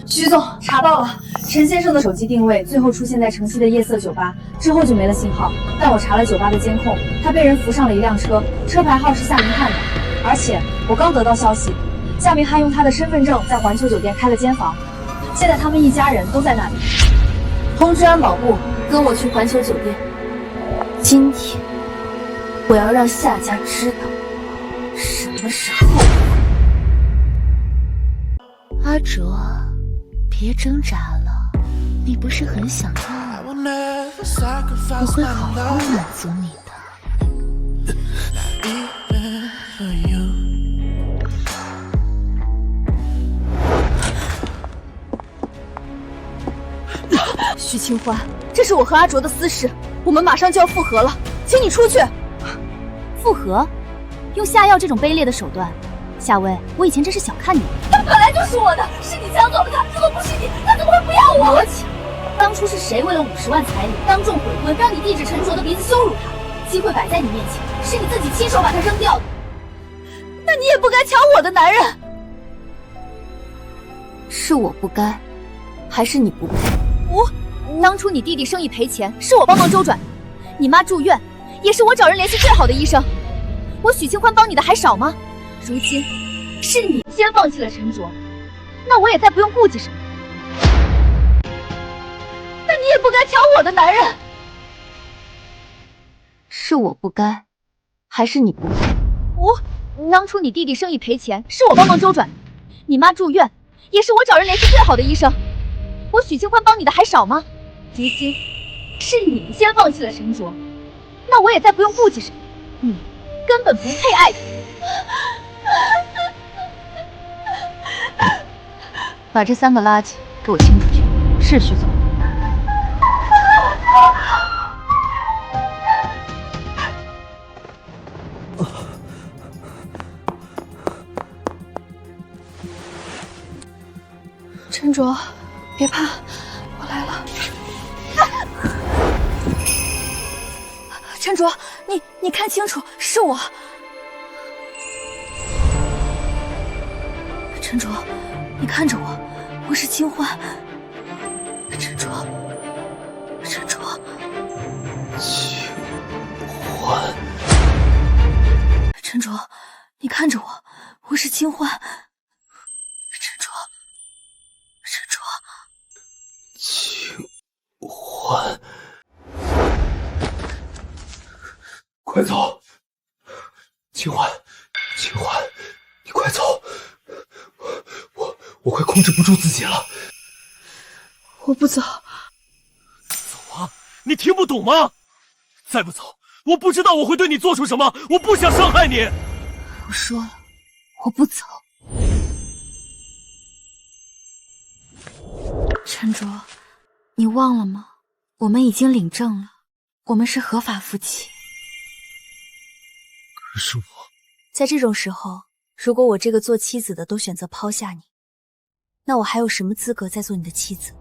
徐总，查到了，陈先生的手机定位最后出现在城西的夜色酒吧，之后就没了信号。但我查了酒吧的监控，他被人扶上了一辆车，车牌号是夏明翰的。而且我刚得到消息，夏明翰用他的身份证在环球酒店开了间房，现在他们一家人都在那里。通知安保部，跟我去环球酒店。今天我要让夏家知道什么是后悔。阿卓，别挣扎了，你不是很想要吗？我会好好满足你的。许清欢，这是我和阿卓的私事，我们马上就要复合了，请你出去。复合？用下药这种卑劣的手段？夏薇，我以前真是小看你了。他本来就是我的，是你抢走了他，如果不是你，他怎么会不要我？我抢？当初是谁为了50万彩礼当众悔婚，让你递着沉着的鼻子羞辱他？机会摆在你面前，是你自己亲手把他扔掉的。那你也不该抢我的男人。是我不该，还是你不该？当初你弟弟生意赔钱，是我帮忙周转；你妈住院，也是我找人联系最好的医生。我许清欢帮你的还少吗？如今是你先放弃了陈卓，那我也再不用顾忌什么。那你也不该抢我的男人。是我不该，还是你不该？当初你弟弟生意赔钱，是我帮忙周转；你妈住院，也是我找人联系最好的医生。我许清欢帮你的还少吗？如今是你先放弃了陈卓，那我也再不用顾忌什么。你根本不配爱他。把这3个垃圾给我清出去。是，徐总。陈卓，别怕，我来了。陈卓，你看清楚，是我。陈卓，你看着我，我是清欢。陈卓，陈卓，清欢。陈卓，你看着我，我是清欢。陈卓，陈卓，清欢。快走！清欢，清欢，你快走！我快控制不住自己了。我不走。走啊！你听不懂吗？再不走，我不知道我会对你做出什么。我不想伤害你。我说了，我不走。陈卓，你忘了吗？我们已经领证了，我们是合法夫妻。可是我，在这种时候，如果我这个做妻子的都选择抛下你，那我还有什么资格再做你的妻子？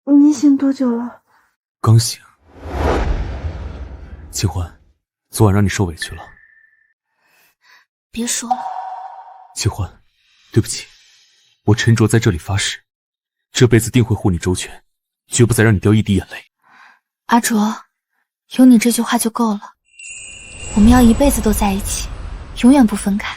你醒多久了？刚醒。清欢，昨晚让你受委屈了。别说了。清欢，对不起，我陈卓在这里发誓，这辈子定会护你周全，绝不再让你掉一滴眼泪。阿卓，有你这句话就够了。我们要一辈子都在一起，永远不分开。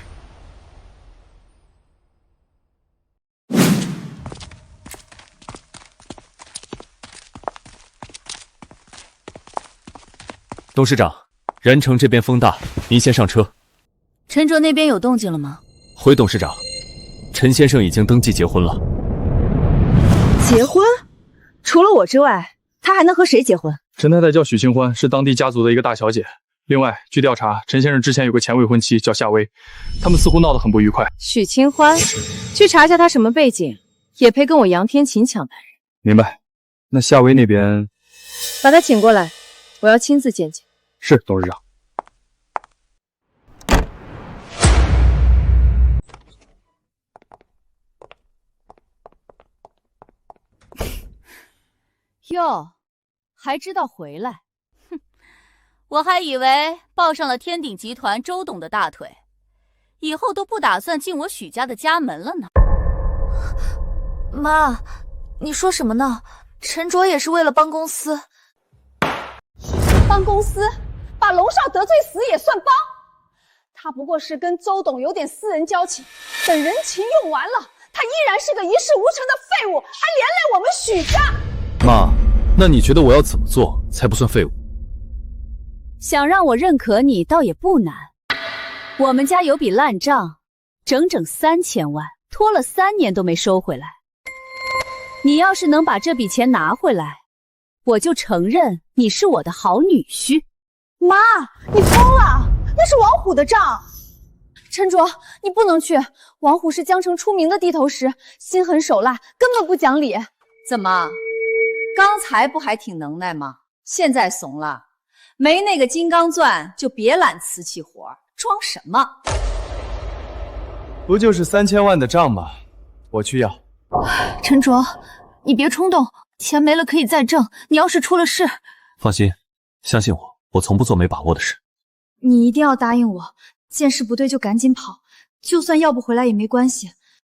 董事长，然城这边风大，您先上车。陈卓那边有动静了吗？回董事长，陈先生已经登记结婚了。结婚？除了我之外，他还能和谁结婚？陈太太叫许清欢，是当地家族的一个大小姐。另外，据调查，陈先生之前有个前未婚妻叫夏薇，他们似乎闹得很不愉快。许清欢，去查一下他什么背景，也配跟我杨天琴抢男人？明白。那夏薇那边，把他请过来，我要亲自见见。是董事长。哟，还知道回来？哼，我还以为抱上了天鼎集团周董的大腿，以后都不打算进我许家的家门了呢。妈，你说什么呢？陈卓也是为了帮公司。帮公司？把龙少得罪死也算帮？他不过是跟周董有点私人交情，等人情用完了，他依然是个一事无成的废物，还连累我们许家。妈，那你觉得我要怎么做才不算废物？想让我认可你倒也不难。我们家有笔烂账，整整3000万，拖了3年都没收回来。你要是能把这笔钱拿回来，我就承认你是我的好女婿。妈，你疯了！那是王虎的账。陈卓，你不能去。王虎是江城出名的地头蛇，心狠手辣，根本不讲理。怎么，刚才不还挺能耐吗？现在怂了？没那个金刚钻就别揽瓷器活，装什么？不就是3000万的账吗？我去要。陈卓，你别冲动，钱没了可以再挣。你要是出了事，放心，相信我，我从不做没把握的事。你一定要答应我，见势不对就赶紧跑，就算要不回来也没关系，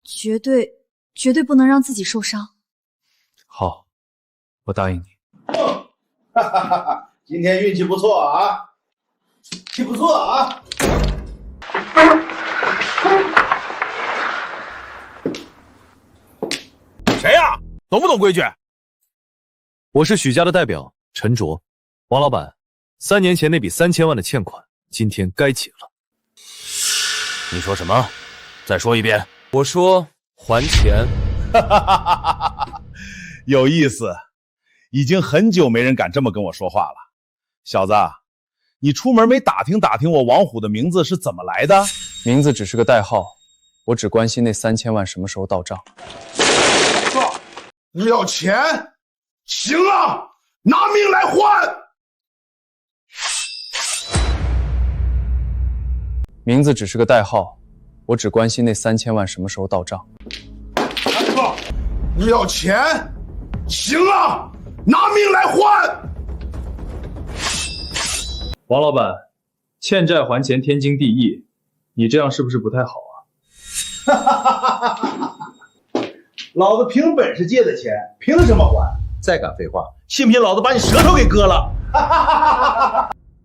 绝对不能让自己受伤。好，我答应你。哈哈哈！今天运气不错啊，气不错啊！谁呀？懂不懂规矩？我是许家的代表陈卓。王老板，3年前那笔3000万的欠款，今天该结了。你说什么？再说一遍。我说还钱。哈哈哈哈哈！有意思，已经很久没人敢这么跟我说话了。小子，你出门没打听打听我王虎的名字是怎么来的？名字只是个代号，我只关心那3000万什么时候到账。要钱？行啊，拿命来换！名字只是个代号，我只关心那3000万什么时候到账。要钱？行啊，拿命来换！王老板，欠债还钱天经地义，你这样是不是不太好啊？老子凭本事借的钱，凭什么还？再敢废话，信不信老子把你舌头给割了？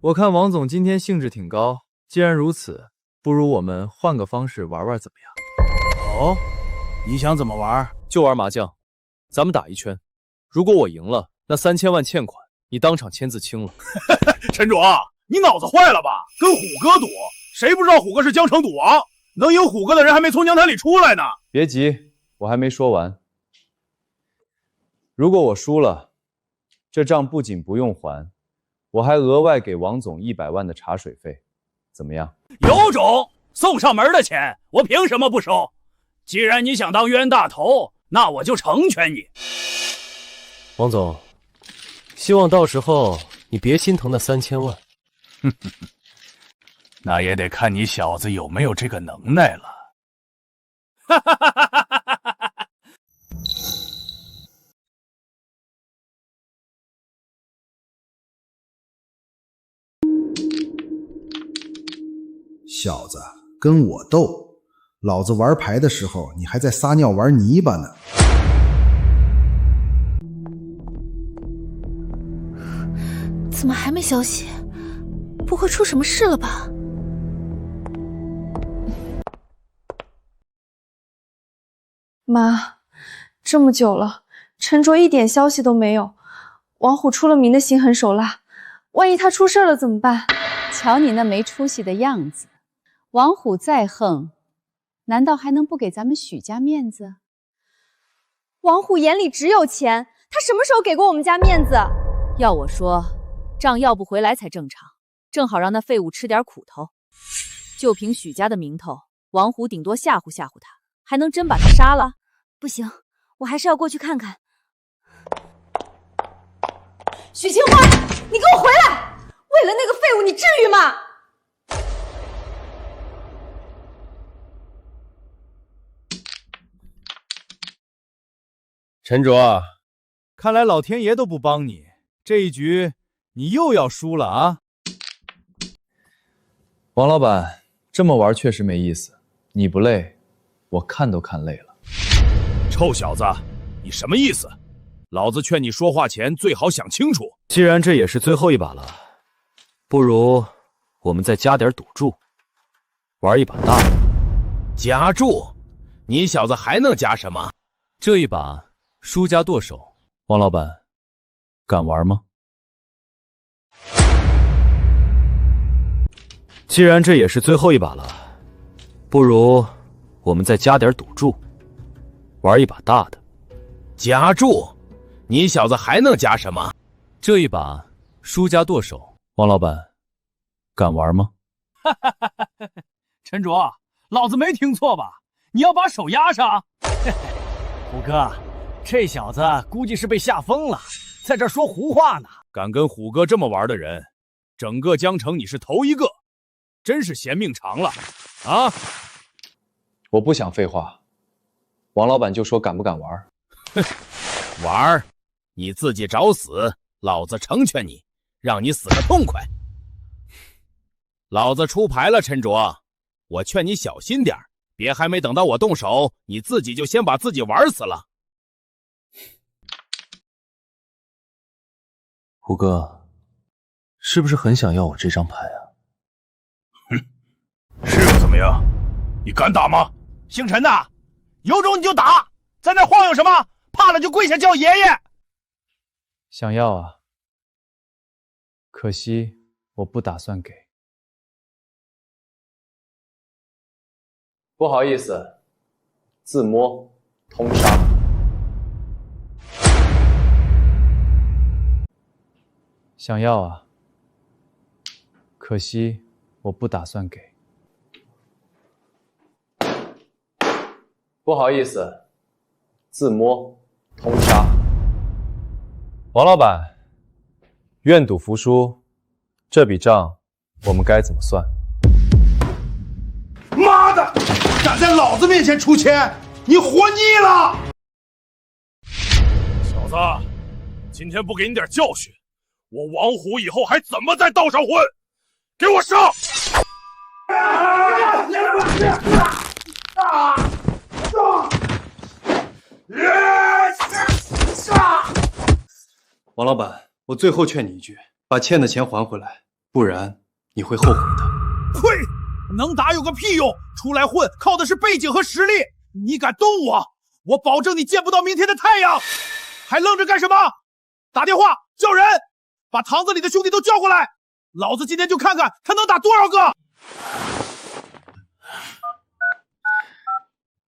我看王总今天兴致挺高，既然如此，不如我们换个方式玩玩怎么样？哦，你想怎么玩？就玩麻将，咱们打一圈，如果我赢了，那3000万欠款你当场签字清了。陈主，你脑子坏了吧？跟虎哥赌，谁不知道虎哥是江城赌王？能赢虎哥的人还没从娘胎里出来呢。别急，我还没说完。如果我输了，这账不仅不用还，我还额外给王总100万的茶水费，怎么样？有种，送上门的钱，我凭什么不收？既然你想当冤大头，那我就成全你。王总，希望到时候你别心疼那3000万。那也得看你小子有没有这个能耐了。小子，跟我斗！老子玩牌的时候，你还在撒尿玩泥巴呢。怎么还没消息？不会出什么事了吧？妈，这么久了，陈卓一点消息都没有。王虎出了名的心狠手辣，万一他出事了怎么办？瞧你那没出息的样子，王虎再横，难道还能不给咱们许家面子？王虎眼里只有钱，他什么时候给过我们家面子？要我说，账要不回来才正常，正好让那废物吃点苦头。就凭许家的名头，王虎顶多吓唬吓唬他，还能真把他杀了？不行，我还是要过去看看。许清欢，你给我回来！为了那个废物，你至于吗？陈卓，看来老天爷都不帮你，这一局你又要输了啊！王老板，这么玩确实没意思，你不累，我看都看累了。臭小子，你什么意思？老子劝你说话前最好想清楚。既然这也是最后一把了，不如我们再加点赌注，玩一把大的。加注？你小子还能加什么？这一把输家剁手。王老板，敢玩吗？既然这也是最后一把了，不如我们再加点赌注，玩一把大的。加注？你小子还能加什么？这一把输家剁手。王老板，敢玩吗？陈卓，老子没听错吧？你要把手压上？虎哥，这小子估计是被吓疯了，在这说胡话呢。敢跟虎哥这么玩的人，整个江城你是头一个，真是嫌命长了啊！我不想废话，王老板就说敢不敢玩？玩，你自己找死，老子成全你，让你死个痛快。老子出牌了，陈卓，我劝你小心点，别还没等到我动手，你自己就先把自己玩死了。虎哥，是不是很想要我这张牌啊？是又怎么样？你敢打吗？姓陈的，有种你就打，在那晃悠什么？怕了就跪下叫爷爷。想要啊，可惜我不打算给。不好意思，自摸通杀。想要啊，可惜我不打算给。不好意思，自摸通杀。王老板，愿赌服输，这笔账我们该怎么算？妈的，敢在老子面前出钱，你活腻了！小子，今天不给你点教训，我王虎以后还怎么在道上混？给我上！王老板，我最后劝你一句，把欠的钱还回来，不然你会后悔的。呸！能打有个屁用！出来混靠的是背景和实力，你敢动我，我保证你见不到明天的太阳！还愣着干什么？打电话叫人，把堂子里的兄弟都叫过来，老子今天就看看他能打多少个！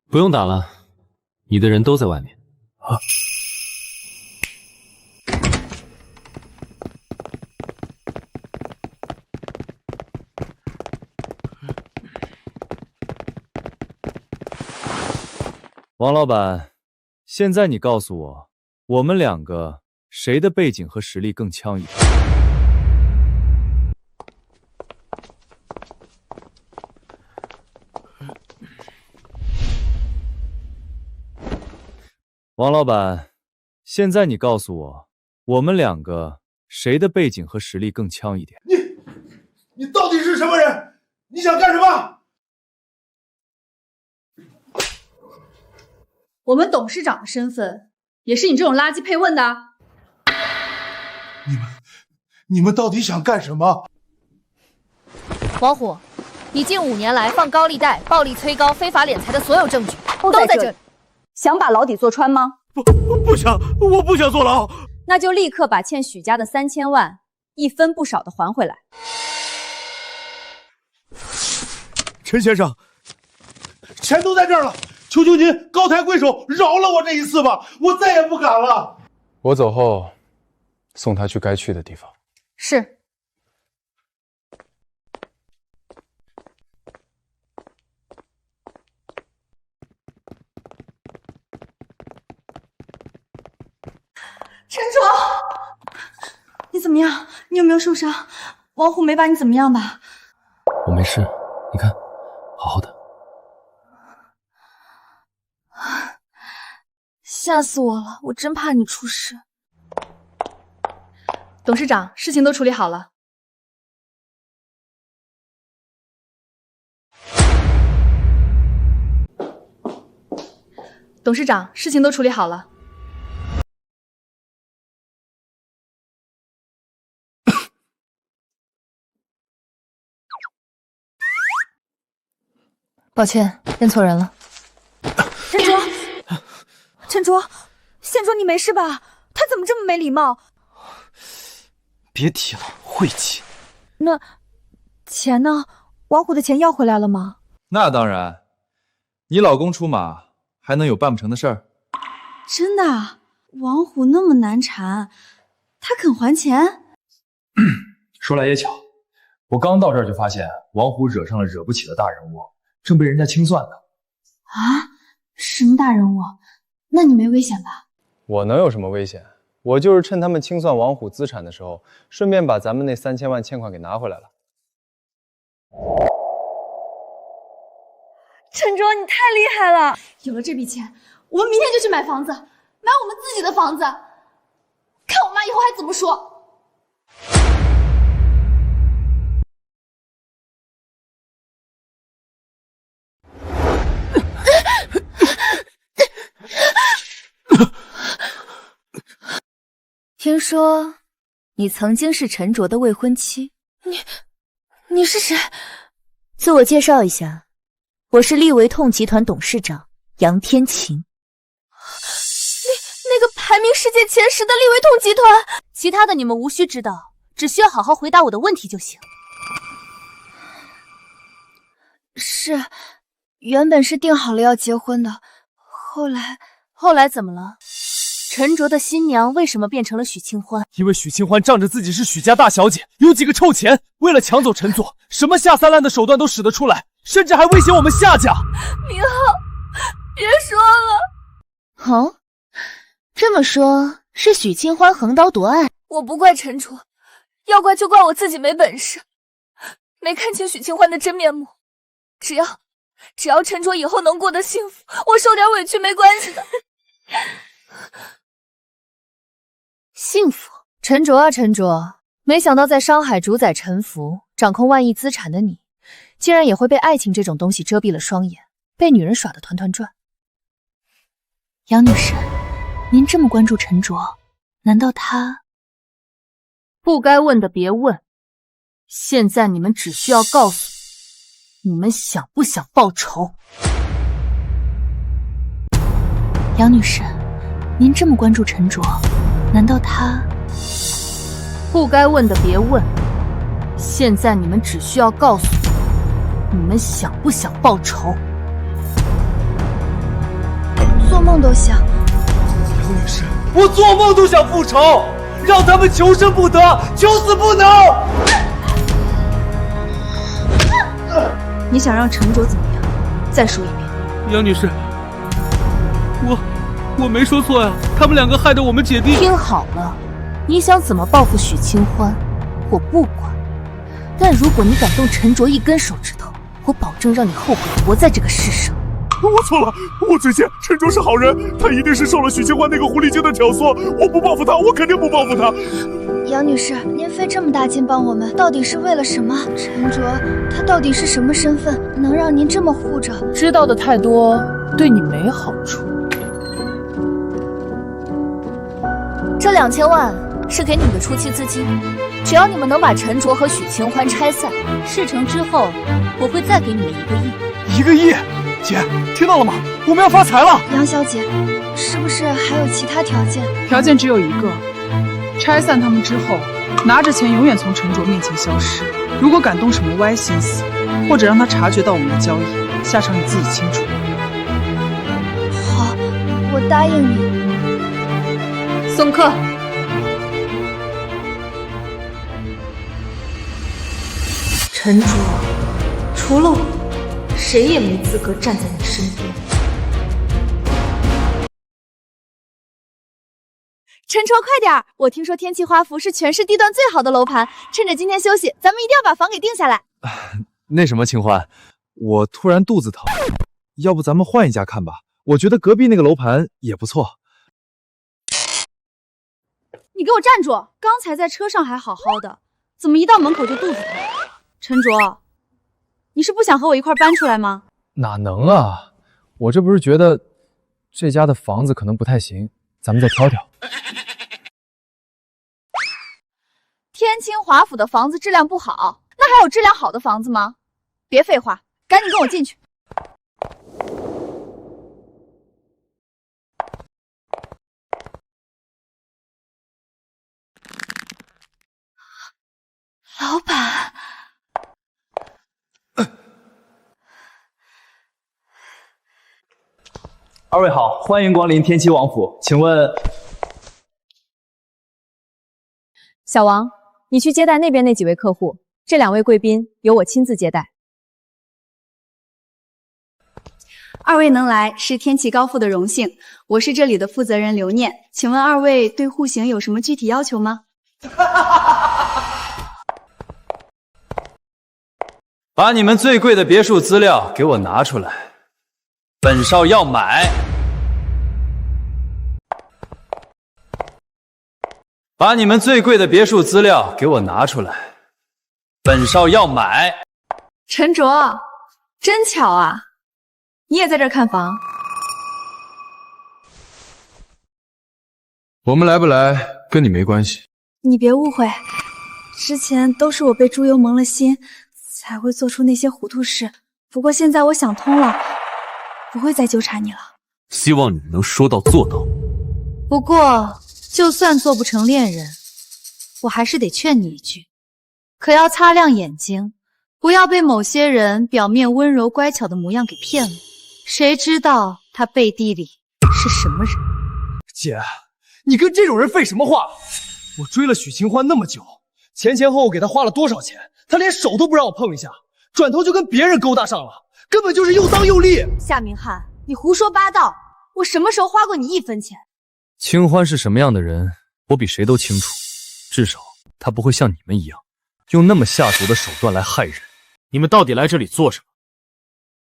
不用打了，你的人都在外面。啊！王老板，现在你告诉我，我们两个谁的背景和实力更强一点？王老板，现在你告诉我，我们两个谁的背景和实力更强一点？你到底是什么人？你想干什么？我们董事长的身份，也是你这种垃圾配问的？你们到底想干什么？王虎，你近5年来放高利贷、暴力催高、非法敛财的所有证据都在这里。想把牢底坐穿吗？不想，我不想坐牢。那就立刻把欠许家的3000万一分不少的还回来。陈先生，钱都在这儿了。求求您高抬贵手，饶了我这一次吧，我再也不敢了。我走后，送他去该去的地方。是。陈卓，你怎么样？你有没有受伤？王虎没把你怎么样吧？我没事，你看，好好的。吓死我了！我真怕你出事。董事长，事情都处理好了。董事长，事情都处理好了。抱歉，认错人了。陈卓，县卓，你没事吧？他怎么这么没礼貌？别提了，晦气。那钱呢？王虎的钱要回来了吗？那当然，你老公出马，还能有办不成的事儿？真的？王虎那么难缠，他肯还钱？说来也巧，我刚到这儿就发现王虎惹上了惹不起的大人物，正被人家清算呢。啊？什么大人物？那你没危险吧？我能有什么危险？我就是趁他们清算王虎资产的时候，顺便把咱们那3000万欠款给拿回来了。陈卓，你太厉害了！有了这笔钱，我们明天就去买房子，买我们自己的房子，看我妈以后还怎么说。听说你曾经是陈卓的未婚妻。你是谁？自我介绍一下，我是利维痛集团董事长杨天晴。那个排名世界前10的利维痛集团，其他的你们无需知道，只需要好好回答我的问题就行。是，原本是定好了要结婚的，后来怎么了？陈卓的新娘为什么变成了许清欢？因为许清欢仗着自己是许家大小姐，有几个臭钱，为了抢走陈佐，什么下三滥的手段都使得出来，甚至还威胁我们夏家。明浩，别说了。哦，这么说，是许清欢横刀夺爱？我不怪陈卓，要怪就怪我自己没本事，没看清许清欢的真面目。只要陈卓以后能过得幸福，我受点委屈没关系的。幸福？陈卓啊，陈卓，没想到在商海主宰沉浮，掌控万亿资产的你，竟然也会被爱情这种东西遮蔽了双眼，被女人耍得团团转。杨女士，您这么关注陈卓，难道他……不该问的别问，现在你们只需要告诉我，你们想不想报仇？杨女士，您这么关注陈卓，难道他……不该问的别问，现在你们只需要告诉我，你们想不想报仇？做梦都想。杨女士，我做梦都想复仇，让他们求生不得，求死不能。你想让陈卓怎么样？再说一遍。杨女士，我没说错呀，他们两个害得我们姐弟。听好了，你想怎么报复许清欢，我不管。但如果你敢动陈卓一根手指头，我保证让你后悔活在这个世上。我错了，我嘴贱，陈卓是好人，他一定是受了许清欢那个狐狸精的挑唆，我不报复他，我肯定不报复他。杨女士，您费这么大劲帮我们，到底是为了什么？陈卓他到底是什么身份，能让您这么护着？知道的太多，对你没好处。这2000万是给你们的初期资金，只要你们能把陈卓和许清欢拆散，事成之后，我会再给你们1个亿。1个亿？姐，听到了吗？我们要发财了！杨小姐，是不是还有其他条件？条件只有一个，拆散他们之后，拿着钱永远从陈卓面前消失。如果敢动什么歪心思，或者让他察觉到我们的交易，下场你自己清楚。好，我答应你。送客。陈卓，除了我，谁也没资格站在你身边。陈卓，快点！我听说天气华府是全市地段最好的楼盘，趁着今天休息，咱们一定要把房给定下来。那什么，清欢，我突然肚子疼，要不咱们换一家看吧？我觉得隔壁那个楼盘也不错。你给我站住！刚才在车上还好好的，怎么一到门口就肚子疼？陈卓，你是不想和我一块搬出来吗？哪能啊！我这不是觉得这家的房子可能不太行，咱们再挑挑。天清华府的房子质量不好，那还有质量好的房子吗？别废话，赶紧跟我进去。老板，二位好，欢迎光临天齐王府，请问小王，你去接待那边那几位客户，这2位贵宾由我亲自接待。二位能来是天齐高府的荣幸，我是这里的负责人刘念，请问二位对户型有什么具体要求吗？把你们最贵的别墅资料给我拿出来，本少要买。把你们最贵的别墅资料给我拿出来，本少要买。陈卓，真巧啊，你也在这儿看房？我们来不来跟你没关系。你别误会，之前都是我被朱由蒙了心，才会做出那些糊涂事。不过现在我想通了，不会再纠缠你了。希望你能说到做到。不过，就算做不成恋人，我还是得劝你一句，可要擦亮眼睛，不要被某些人表面温柔乖巧的模样给骗了。谁知道他背地里是什么人？姐，你跟这种人废什么话？我追了许清欢那么久，前后给他花了多少钱，他连手都不让我碰一下，转头就跟别人勾搭上了，根本就是又脏又利。夏明翰，你胡说八道！我什么时候花过你1分钱？清欢是什么样的人，我比谁都清楚。至少他不会像你们一样，用那么下毒的手段来害人。你们到底来这里做什么？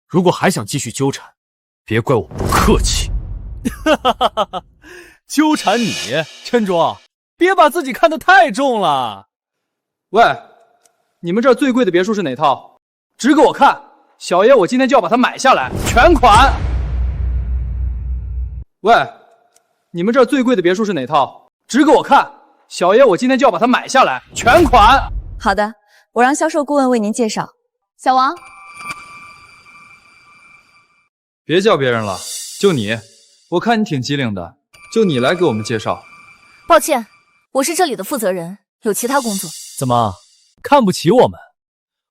如果还想继续纠缠，别怪我不客气。纠缠你，陈卓，别把自己看得太重了。喂，你们这儿最贵的别墅是哪套？指给我看，小爷我今天就要把它买下来，全款。喂，你们这儿最贵的别墅是哪套？指给我看，小爷我今天就要把它买下来，全款。好的，我让销售顾问为您介绍。小王，别叫别人了，就你，我看你挺机灵的，就你来给我们介绍。抱歉，我是这里的负责人，有其他工作。怎么看不起我们？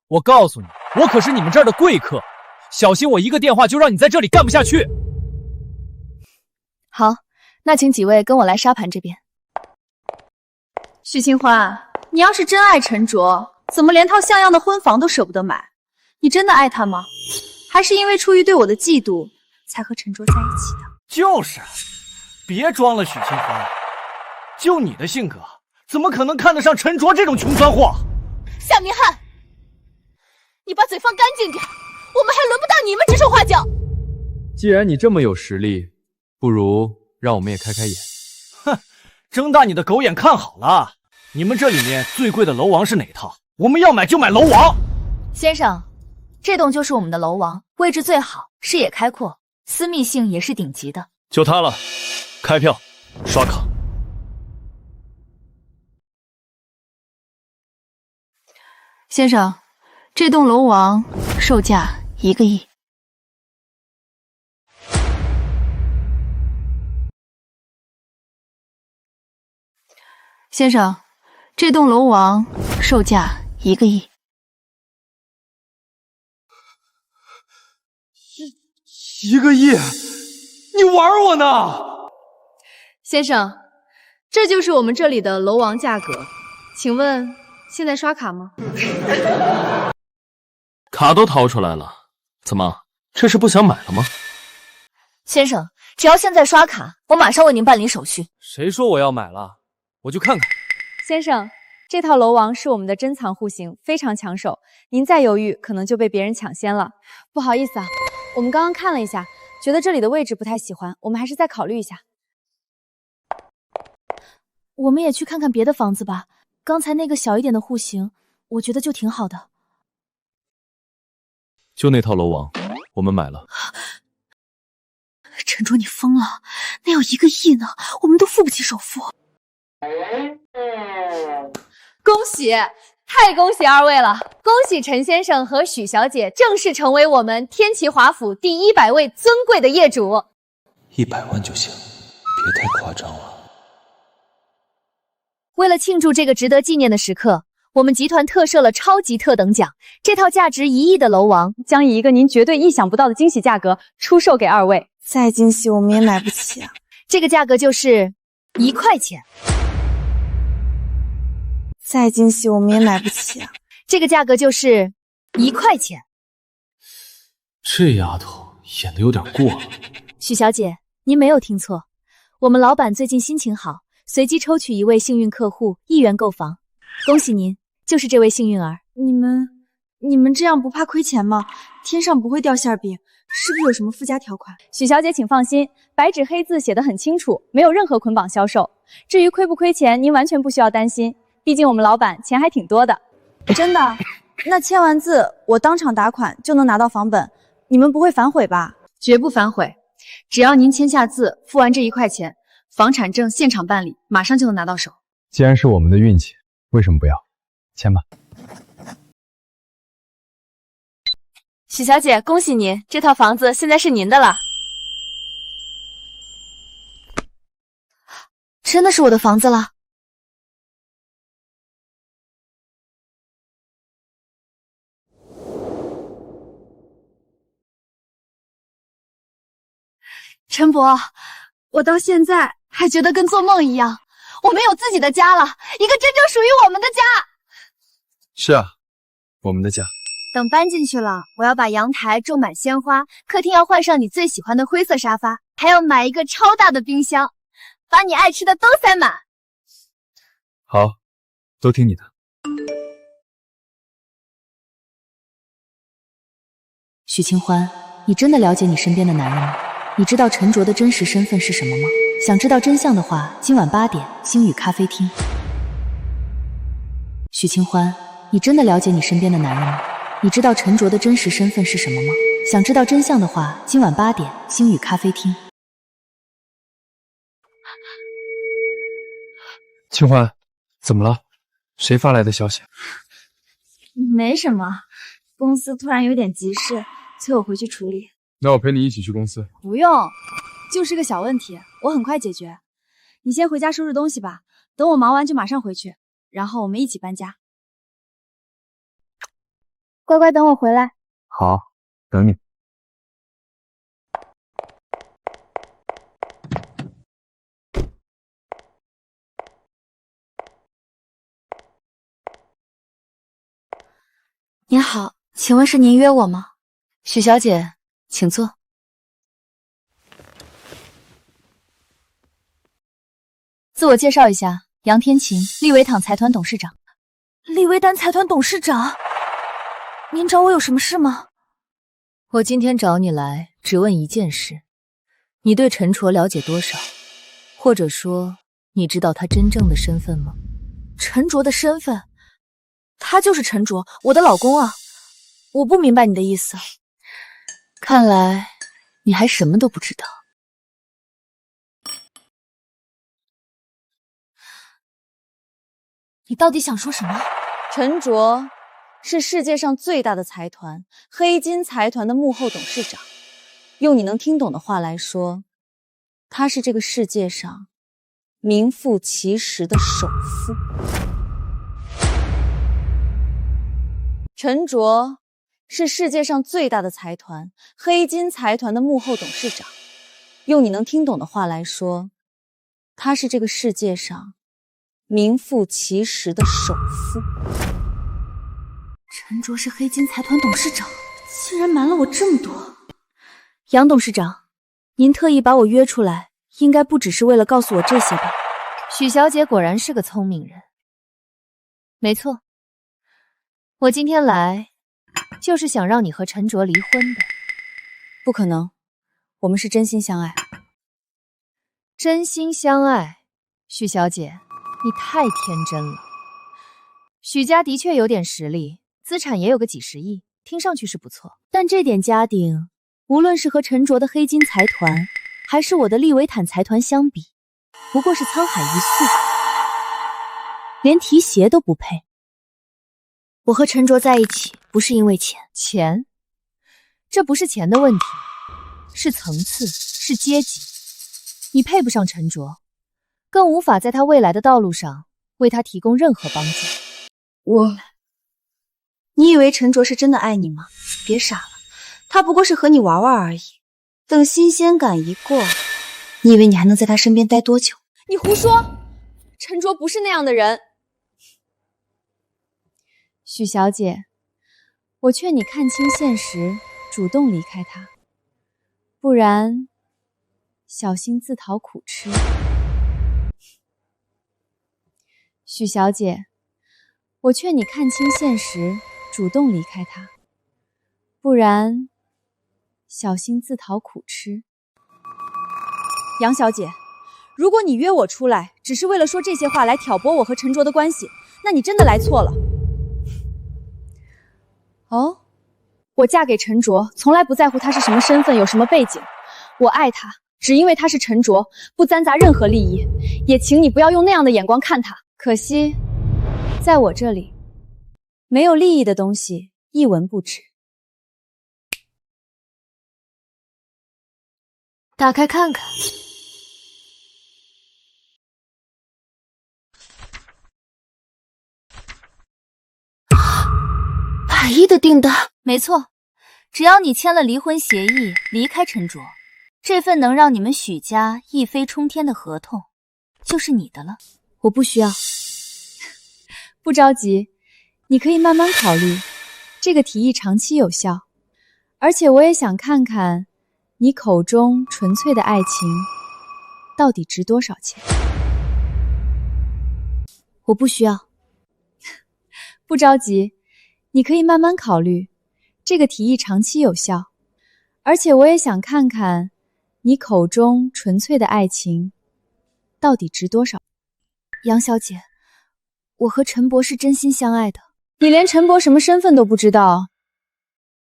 我告诉你，我可是你们这儿的贵客，小心我一个电话就让你在这里干不下去。好，那请几位跟我来沙盘这边。许清欢，你要是真爱陈卓，怎么连套像样的婚房都舍不得买？你真的爱他吗？还是因为出于对我的嫉妒，才和陈卓在一起的？就是，别装了，许清欢，就你的性格，怎么可能看得上陈卓这种穷酸货？夏明翰，你把嘴放干净点，我们还轮不到你们指手画脚。既然你这么有实力，不如让我们也开开眼。哼，睁大你的狗眼看好了，你们这里面最贵的楼王是哪套？我们要买就买楼王。先生，这栋就是我们的楼王，位置最好，视野开阔，私密性也是顶级的。就它了，开票，刷卡。先生，这栋楼王售价1个亿。先生，这栋楼王售价1个亿。1个亿？你玩我呢？先生，这就是我们这里的楼王价格，请问现在刷卡吗？卡都掏出来了，怎么，这是不想买了吗？先生，只要现在刷卡，我马上为您办理手续。谁说我要买了？我就看看。先生，这套楼王是我们的珍藏户型，非常抢手，您再犹豫，可能就被别人抢先了。不好意思啊，我们刚刚看了一下，觉得这里的位置不太喜欢，我们还是再考虑一下。我们也去看看别的房子吧，刚才那个小一点的户型，我觉得就挺好的。就那套楼王，我们买了。陈卓，你疯了？那要1个亿呢，我们都付不起首付。恭喜，太恭喜二位了！恭喜陈先生和许小姐正式成为我们天齐华府第100位尊贵的业主。100万就行，别太夸张了。为了庆祝这个值得纪念的时刻，我们集团特设了超级特等奖，这套价值1亿的楼王将以一个您绝对意想不到的惊喜价格出售给二位。再惊喜我们也买不起啊！这个价格就是1块钱。再惊喜我们也买不起啊！这个价格就是1块钱。这丫头演的有点过了。许小姐，您没有听错，我们老板最近心情好，随机抽取1位幸运客户1元购房，恭喜您，就是这位幸运儿。你们这样不怕亏钱吗？天上不会掉馅饼，是不是有什么附加条款？许小姐请放心，白纸黑字写得很清楚，没有任何捆绑销售。至于亏不亏钱，您完全不需要担心，毕竟我们老板钱还挺多的。真的？那签完字我当场打款就能拿到房本，你们不会反悔吧？绝不反悔，只要您签下字，付完这1块钱，房产证现场办理，马上就能拿到手。既然是我们的运气，为什么不要？签吧。许小姐，恭喜您，这套房子现在是您的了。真的是我的房子了。陈伯，我到现在还觉得跟做梦一样，我们有自己的家了，一个真正属于我们的家。是啊，我们的家。等搬进去了，我要把阳台种满鲜花，客厅要换上你最喜欢的灰色沙发，还要买一个超大的冰箱。把你爱吃的都塞满。好，都听你的。许清欢，你真的了解你身边的男人吗？你知道陈卓的真实身份是什么吗？想知道真相的话，今晚8点，星宇咖啡厅。许清欢，你真的了解你身边的男人吗？你知道陈卓的真实身份是什么吗？想知道真相的话，今晚8点，星宇咖啡厅。清欢，怎么了？谁发来的消息？没什么，公司突然有点急事，催我回去处理。那我陪你一起去公司。不用，就是个小问题，我很快解决。你先回家收拾东西吧，等我忙完就马上回去，然后我们一起搬家。乖乖等我回来。好，等你。您好，请问是您约我吗？许小姐，请坐。自我介绍一下，杨天琴，利维躺财团董事长。利维丹财团董事长，您找我有什么事吗？我今天找你来，只问一件事：你对陈卓了解多少？或者说，你知道他真正的身份吗？陈卓的身份？他就是陈卓，我的老公啊！我不明白你的意思。看来你还什么都不知道。你到底想说什么？陈卓是世界上最大的财团黑金财团的幕后董事长，用你能听懂的话来说，他是这个世界上名副其实的首富。陈卓是世界上最大的财团黑金财团的幕后董事长，用你能听懂的话来说，他是这个世界上名副其实的首富。陈卓是黑金财团董事长，竟然瞒了我这么多。杨董事长，您特意把我约出来，应该不只是为了告诉我这些吧？许小姐果然是个聪明人。没错，我今天来就是想让你和陈卓离婚的。不可能，我们是真心相爱。真心相爱？许小姐，你太天真了。许家的确有点实力，资产也有个几十亿，听上去是不错。但这点家底，无论是和陈卓的黑金财团，还是我的利维坦财团相比，不过是沧海一粟，连提鞋都不配。我和陈卓在一起不是因为钱，钱，这不是钱的问题，是层次，是阶级。你配不上陈卓，更无法在他未来的道路上为他提供任何帮助。你以为陈卓是真的爱你吗？别傻了，他不过是和你玩玩而已。等新鲜感一过，你以为你还能在他身边待多久？你胡说，陈卓不是那样的人。许小姐，我劝你看清现实，主动离开他，不然小心自讨苦吃。许小姐，我劝你看清现实，主动离开他，不然小心自讨苦吃。杨小姐，如果你约我出来，只是为了说这些话来挑拨我和陈卓的关系，那你真的来错了。哦，我嫁给陈卓，从来不在乎他是什么身份，有什么背景。我爱他，只因为他是陈卓，不掺杂任何利益。也请你不要用那样的眼光看他。可惜，在我这里，没有利益的东西一文不值。打开看看。100亿的订单，没错，只要你签了离婚协议，离开陈卓，这份能让你们许家一飞冲天的合同就是你的了。我不需要，不着急，你可以慢慢考虑。这个提议长期有效，而且我也想看看你口中纯粹的爱情到底值多少钱？我不需要。不着急，你可以慢慢考虑。这个提议长期有效，而且我也想看看你口中纯粹的爱情到底值多少。杨小姐，我和陈伯是真心相爱的。你连陈伯什么身份都不知道，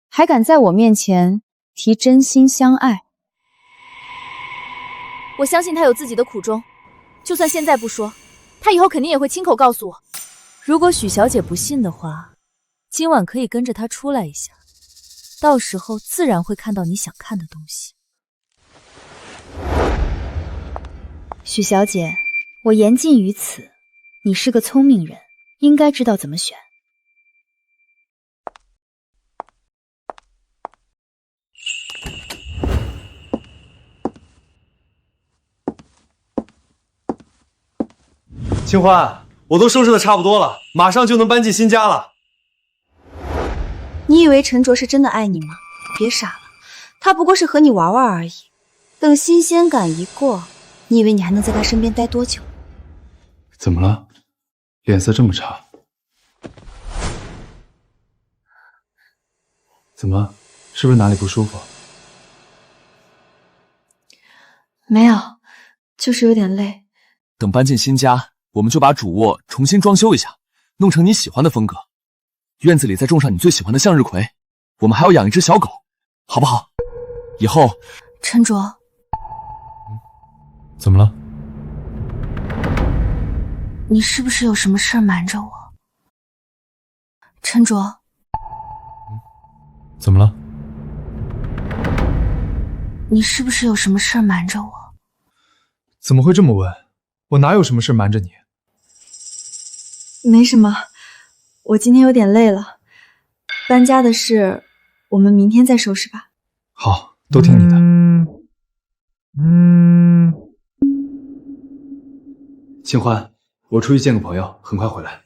还敢在我面前提真心相爱？我相信他有自己的苦衷，就算现在不说，他以后肯定也会亲口告诉我。如果许小姐不信的话，今晚可以跟着他出来一下，到时候自然会看到你想看的东西。许小姐，我言尽于此，你是个聪明人，应该知道怎么选。清欢，我都收拾的差不多了，马上就能搬进新家了。你以为陈卓是真的爱你吗？别傻了，他不过是和你玩玩而已。等新鲜感一过，你以为你还能在他身边待多久？怎么了？脸色这么差？怎么？是不是哪里不舒服？没有，就是有点累。等搬进新家，我们就把主卧重新装修一下，弄成你喜欢的风格。院子里再种上你最喜欢的向日葵，我们还要养一只小狗，好不好？以后……陈卓，怎么了？你是不是有什么事儿瞒着我？陈卓，怎么了？你是不是有什么事儿瞒着我？怎么会这么问？我哪有什么事瞒着你？没什么，我今天有点累了。搬家的事，我们明天再收拾吧。好，都听你的。清欢，我出去见个朋友，很快回来。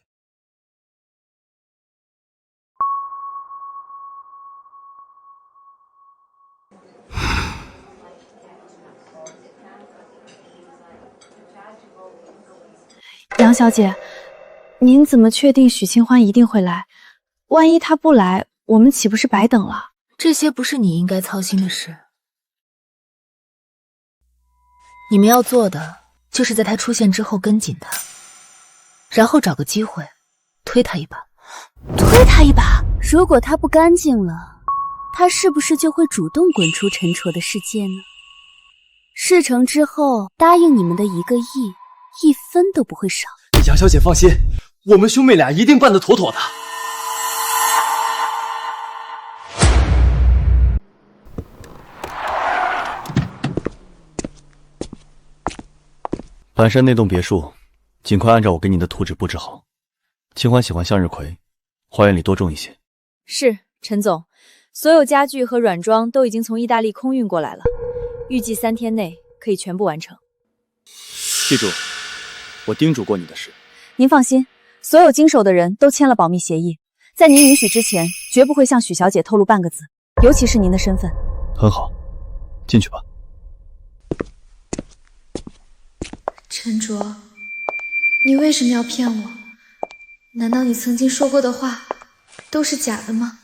杨小姐，您怎么确定许清欢一定会来？万一他不来，我们岂不是白等了？这些不是你应该操心的事。你们要做的，就是在他出现之后跟紧他，然后找个机会推他一把。推他一把？如果他不干净了，他是不是就会主动滚出陈卓的世界呢？事成之后，答应你们的1个亿，1分都不会少。杨小姐放心，我们兄妹俩一定办得妥妥的。板山那栋别墅，尽快按照我给你的图纸布置好。清欢喜欢向日葵，花园里多种一些。是，陈总，所有家具和软装都已经从意大利空运过来了，预计3天内可以全部完成。记住，我叮嘱过你的事。您放心，所有经手的人都签了保密协议，在您允许之前，绝不会向许小姐透露半个字，尤其是您的身份。很好，进去吧。陈卓，你为什么要骗我？难道你曾经说过的话都是假的吗？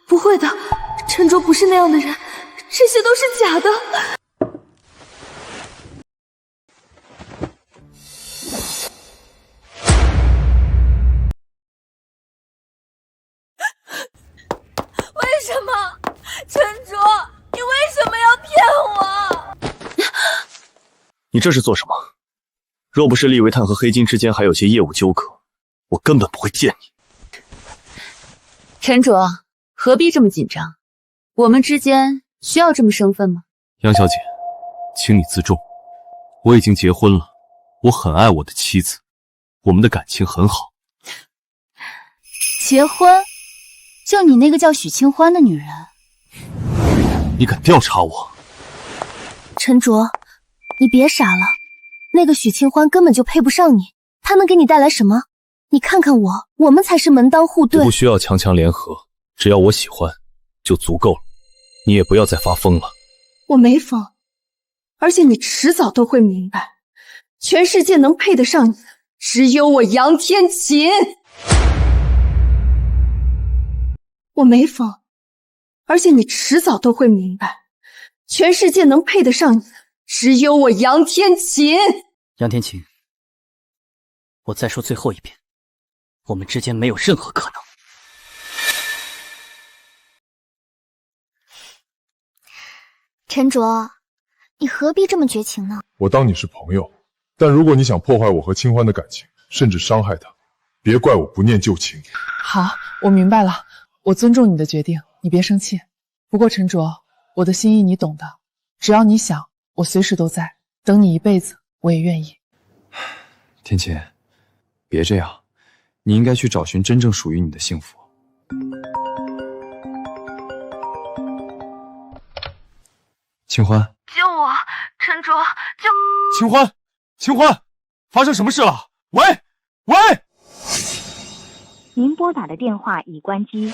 不会的，陈卓不是那样的人，这些都是假的。为什么？陈卓，你为什么要骗我？你这是做什么？若不是利维坦和黑金之间还有些业务纠葛，我根本不会见你。陈卓，何必这么紧张？我们之间需要这么生分吗？杨小姐，请你自重。我已经结婚了，我很爱我的妻子，我们的感情很好。结婚？就你那个叫许清欢的女人？你敢调查我？陈卓，你别傻了，那个许清欢根本就配不上你，她能给你带来什么？你看看我们才是门当户对。不需要强强联合，只要我喜欢就足够了。你也不要再发疯了。我没疯，而且你迟早都会明白，全世界能配得上你的，只有我杨天琴。我没疯，而且你迟早都会明白，全世界能配得上你的，只有我杨天琴。杨天琴，我再说最后一遍，我们之间没有任何可能。陈卓，你何必这么绝情呢？我当你是朋友，但如果你想破坏我和清欢的感情，甚至伤害他，别怪我不念旧情。好，我明白了，我尊重你的决定，你别生气。不过陈卓，我的心意你懂的，只要你想，我随时都在，等你一辈子，我也愿意。天琴，别这样，你应该去找寻真正属于你的幸福。清欢，救我！陈卓，救！清欢，清欢，发生什么事了？喂，喂！您拨打的电话已关机。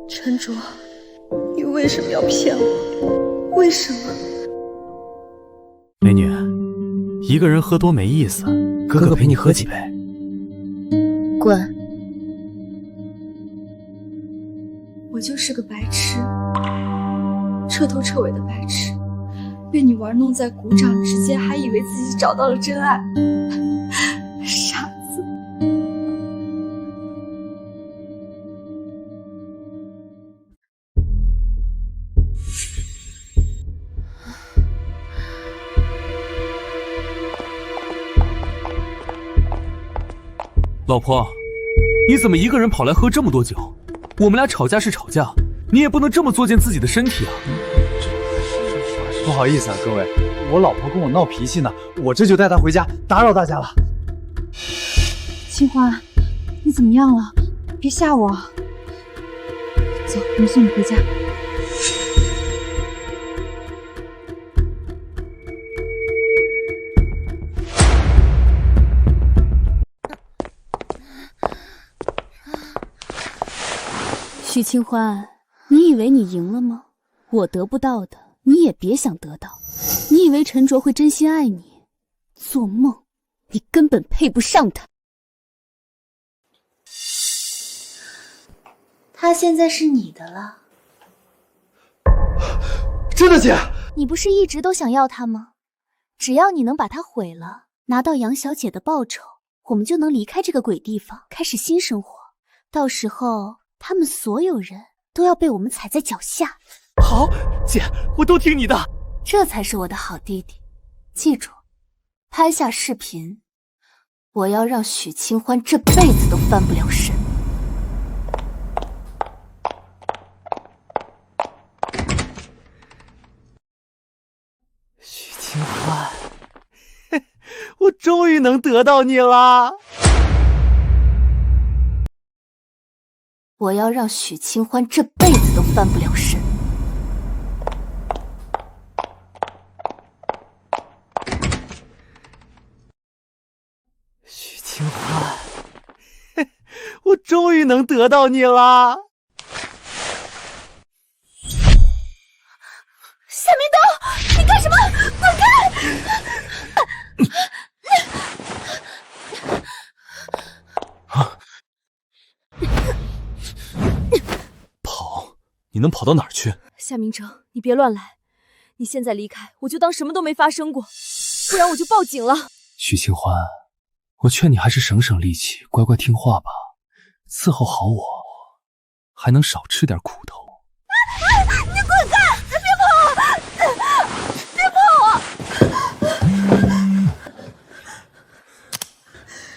陈卓，你为什么要骗我？为什么？美女，一个人喝多没意思，哥哥陪你喝几杯。滚！我就是个白痴，彻头彻尾的白痴，被你玩弄在股掌之间，还以为自己找到了真爱，傻子。老婆，你怎么一个人跑来喝这么多酒？我们俩吵架是吵架，你也不能这么作践自己的身体啊！不好意思啊，各位，我老婆跟我闹脾气呢，我这就带她回家，打扰大家了。清欢，你怎么样了？别吓我。走，我们送你回家。许清欢，你以为你赢了吗？我得不到的，你也别想得到。你以为陈卓会真心爱你？做梦！你根本配不上他。他现在是你的了。真的姐？你不是一直都想要他吗？只要你能把他毁了，拿到杨小姐的报酬，我们就能离开这个鬼地方，开始新生活。到时候他们所有人都要被我们踩在脚下。好，姐，我都听你的。这才是我的好弟弟。记住，拍下视频，我要让许清欢这辈子都翻不了身。许清欢，我终于能得到你了。我要让许清欢这辈子都翻不了身。许清欢，我终于能得到你了。夏明德，你干什么？滚开！你能跑到哪儿去？夏明哲，你别乱来！你现在离开，我就当什么都没发生过，不然我就报警了。许清欢，我劝你还是省省力气，乖乖听话吧。伺候好我，还能少吃点苦头。你滚开！别碰我！别碰我！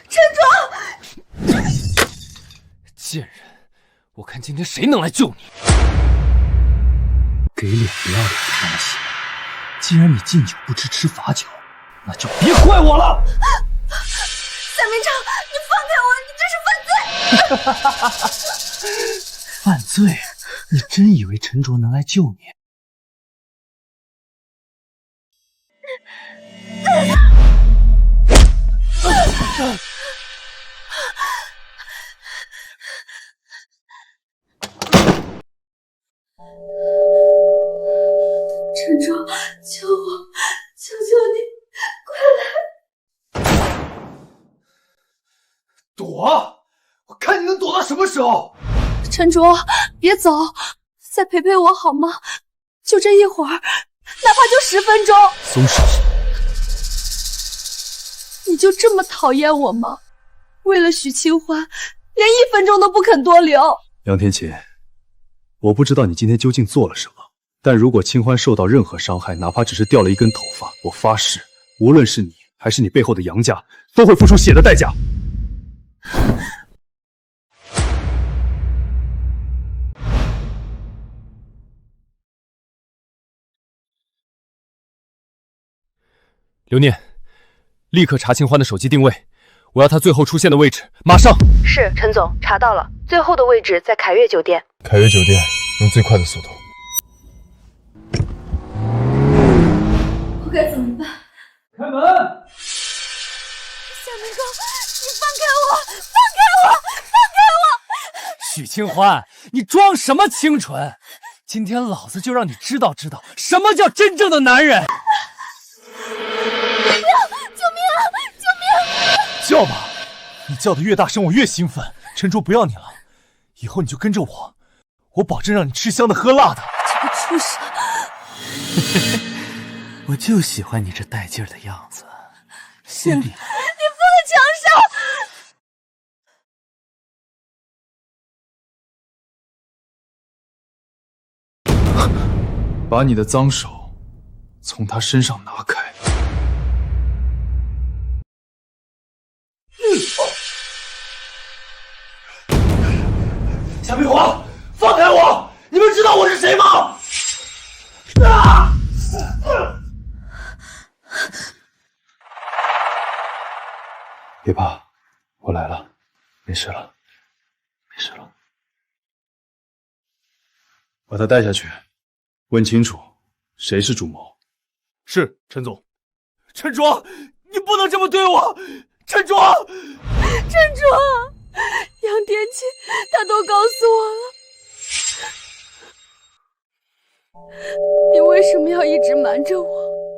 陈卓，贱人，我看今天谁能来救你！给脸不要脸的东西！既然你敬酒不吃吃罚酒，那就别怪我了。夏明哲，你放开我！你这是犯罪！犯罪？你真以为陈卓能来救你？陈卓，救我！求求你，快来！躲！我看你能躲到什么时候！陈卓，别走，再陪陪我好吗？就这一会儿，哪怕就10分钟。松手！你就这么讨厌我吗？为了许清欢，连1分钟都不肯多留。梁天琴，我不知道你今天究竟做了什么，但如果清欢受到任何伤害，哪怕只是掉了一根头发，我发誓，无论是你还是你背后的杨家，都会付出血的代价。刘念，立刻查清欢的手机定位，我要他最后出现的位置，马上。是，陈总，查到了，最后的位置在凯悦酒店。凯悦酒店，用最快的速度。我该怎么办？开门！夏明哥，你放开我！放开我！放开我！许清欢，你装什么清纯？今天老子就让你知道知道什么叫真正的男人！不要！救命啊！救命！叫吧，你叫的越大声，我越兴奋。陈卓不要你了，以后你就跟着我，我保证让你吃香的喝辣的。这个畜生！我就喜欢你这带劲儿的样子。是你放在墙上！把你的脏手从他身上拿开。夏明华，放开我！你们知道我是谁吗？别怕，我来了，没事了，没事了。把他带下去，问清楚谁是主谋。是，陈总。陈卓，你不能这么对我！陈卓，陈卓，杨天琪他都告诉我了，你为什么要一直瞒着我？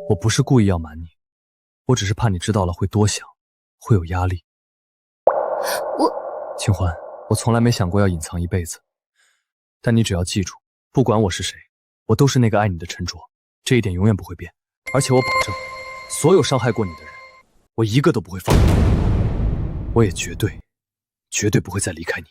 我不是故意要瞒你，我只是怕你知道了会多想，会有压力。清欢，我从来没想过要隐藏一辈子，但你只要记住，不管我是谁，我都是那个爱你的陈卓，这一点永远不会变。而且我保证，所有伤害过你的人，我一个都不会放过。我也绝对不会再离开你。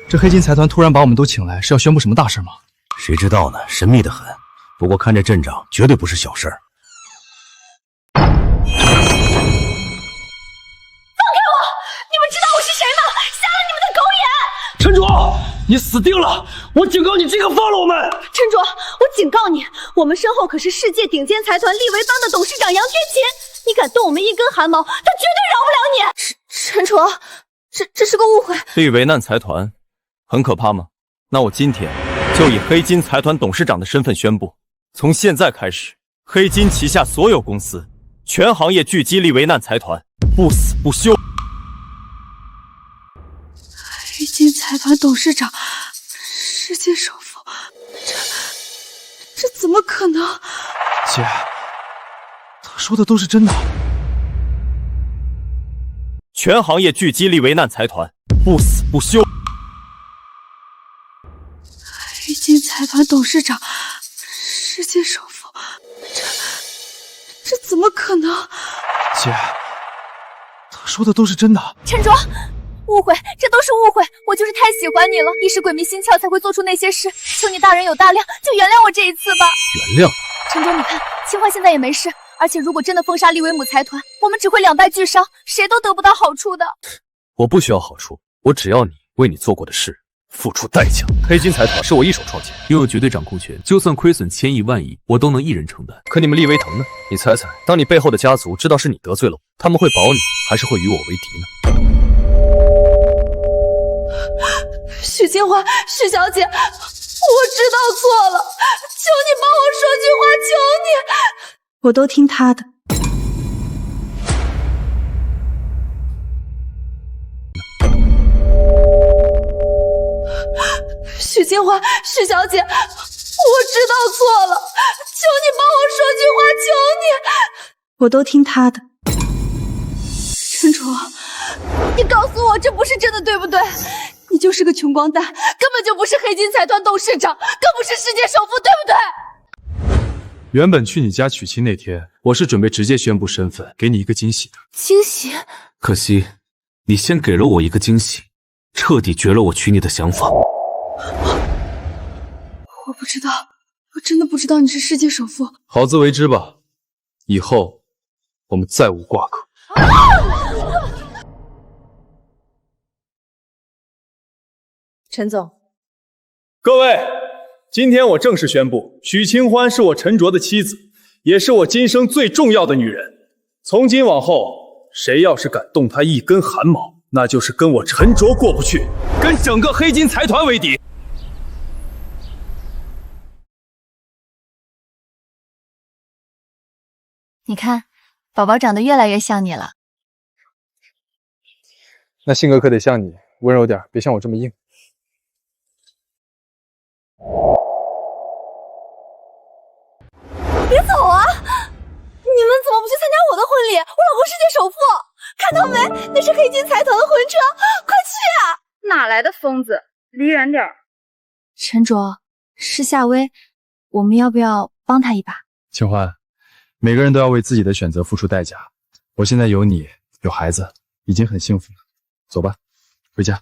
这黑金财团突然把我们都请来，是要宣布什么大事吗？谁知道呢，神秘的很。不过看这阵仗，绝对不是小事儿。陈卓，你死定了！我警告你，这个放了我们！陈卓，我警告你，我们身后可是世界顶尖财团利维帮的董事长杨天琴，你敢动我们一根汗毛，他绝对饶不了你！陈卓，这是个误会。利维难财团很可怕吗？那我今天就以黑金财团董事长的身份宣布，从现在开始，黑金旗下所有公司，全行业聚集利维难财团，不死不休。黑金财团董事长，世界首富，这怎么可能？姐，他说的都是真的。全行业聚集利维难财团，不死不休。黑金财团董事长，世界首富，这怎么可能？姐，他说的都是真的。陈卓。误会，这都是误会，我就是太喜欢你了，一时鬼迷心窍才会做出那些事，求你大人有大量，就原谅我这一次吧。原谅？陈卓，你看，清欢现在也没事，而且如果真的封杀利维姆财团，我们只会两败俱伤，谁都得不到好处的。我不需要好处，我只要你为你做过的事付出代价。黑金财团是我一手创建，拥有绝对掌控权，就算亏损千亿万亿，我都能一人承担。可你们厉威腾呢？你猜猜，当你背后的家族知道是你得罪了我，他们会保你，还是会与我为敌呢？许清欢，许小姐，我知道错了，求你帮我说句话，求你！我都听他的。许清欢，许小姐，我知道错了，求你帮我说句话，求你！我都听他的。陈卓，你告诉我这不是真的，对不对？你就是个穷光蛋，根本就不是黑金财团董事长，更不是世界首富，对不对？原本去你家娶亲那天，我是准备直接宣布身份，给你一个惊喜的。惊喜？可惜，你先给了我一个惊喜，彻底绝了我娶你的想法。我不知道，我真的不知道你是世界首富。好自为之吧，以后我们再无瓜葛。陈总，各位，今天我正式宣布，许清欢是我陈卓的妻子，也是我今生最重要的女人。从今往后，谁要是敢动她一根汗毛，那就是跟我陈卓过不去，跟整个黑金财团为敌。你看，宝宝长得越来越像你了。那性格可得像你，温柔点，别像我这么硬。别走啊！你们怎么不去参加我的婚礼？我老公世界首富，看到没？那是黑金财团的婚车，快去啊！哪来的疯子？离远点儿。陈卓，是夏薇，我们要不要帮他一把？清欢，每个人都要为自己的选择付出代价。我现在有你，有孩子，已经很幸福了。走吧，回家。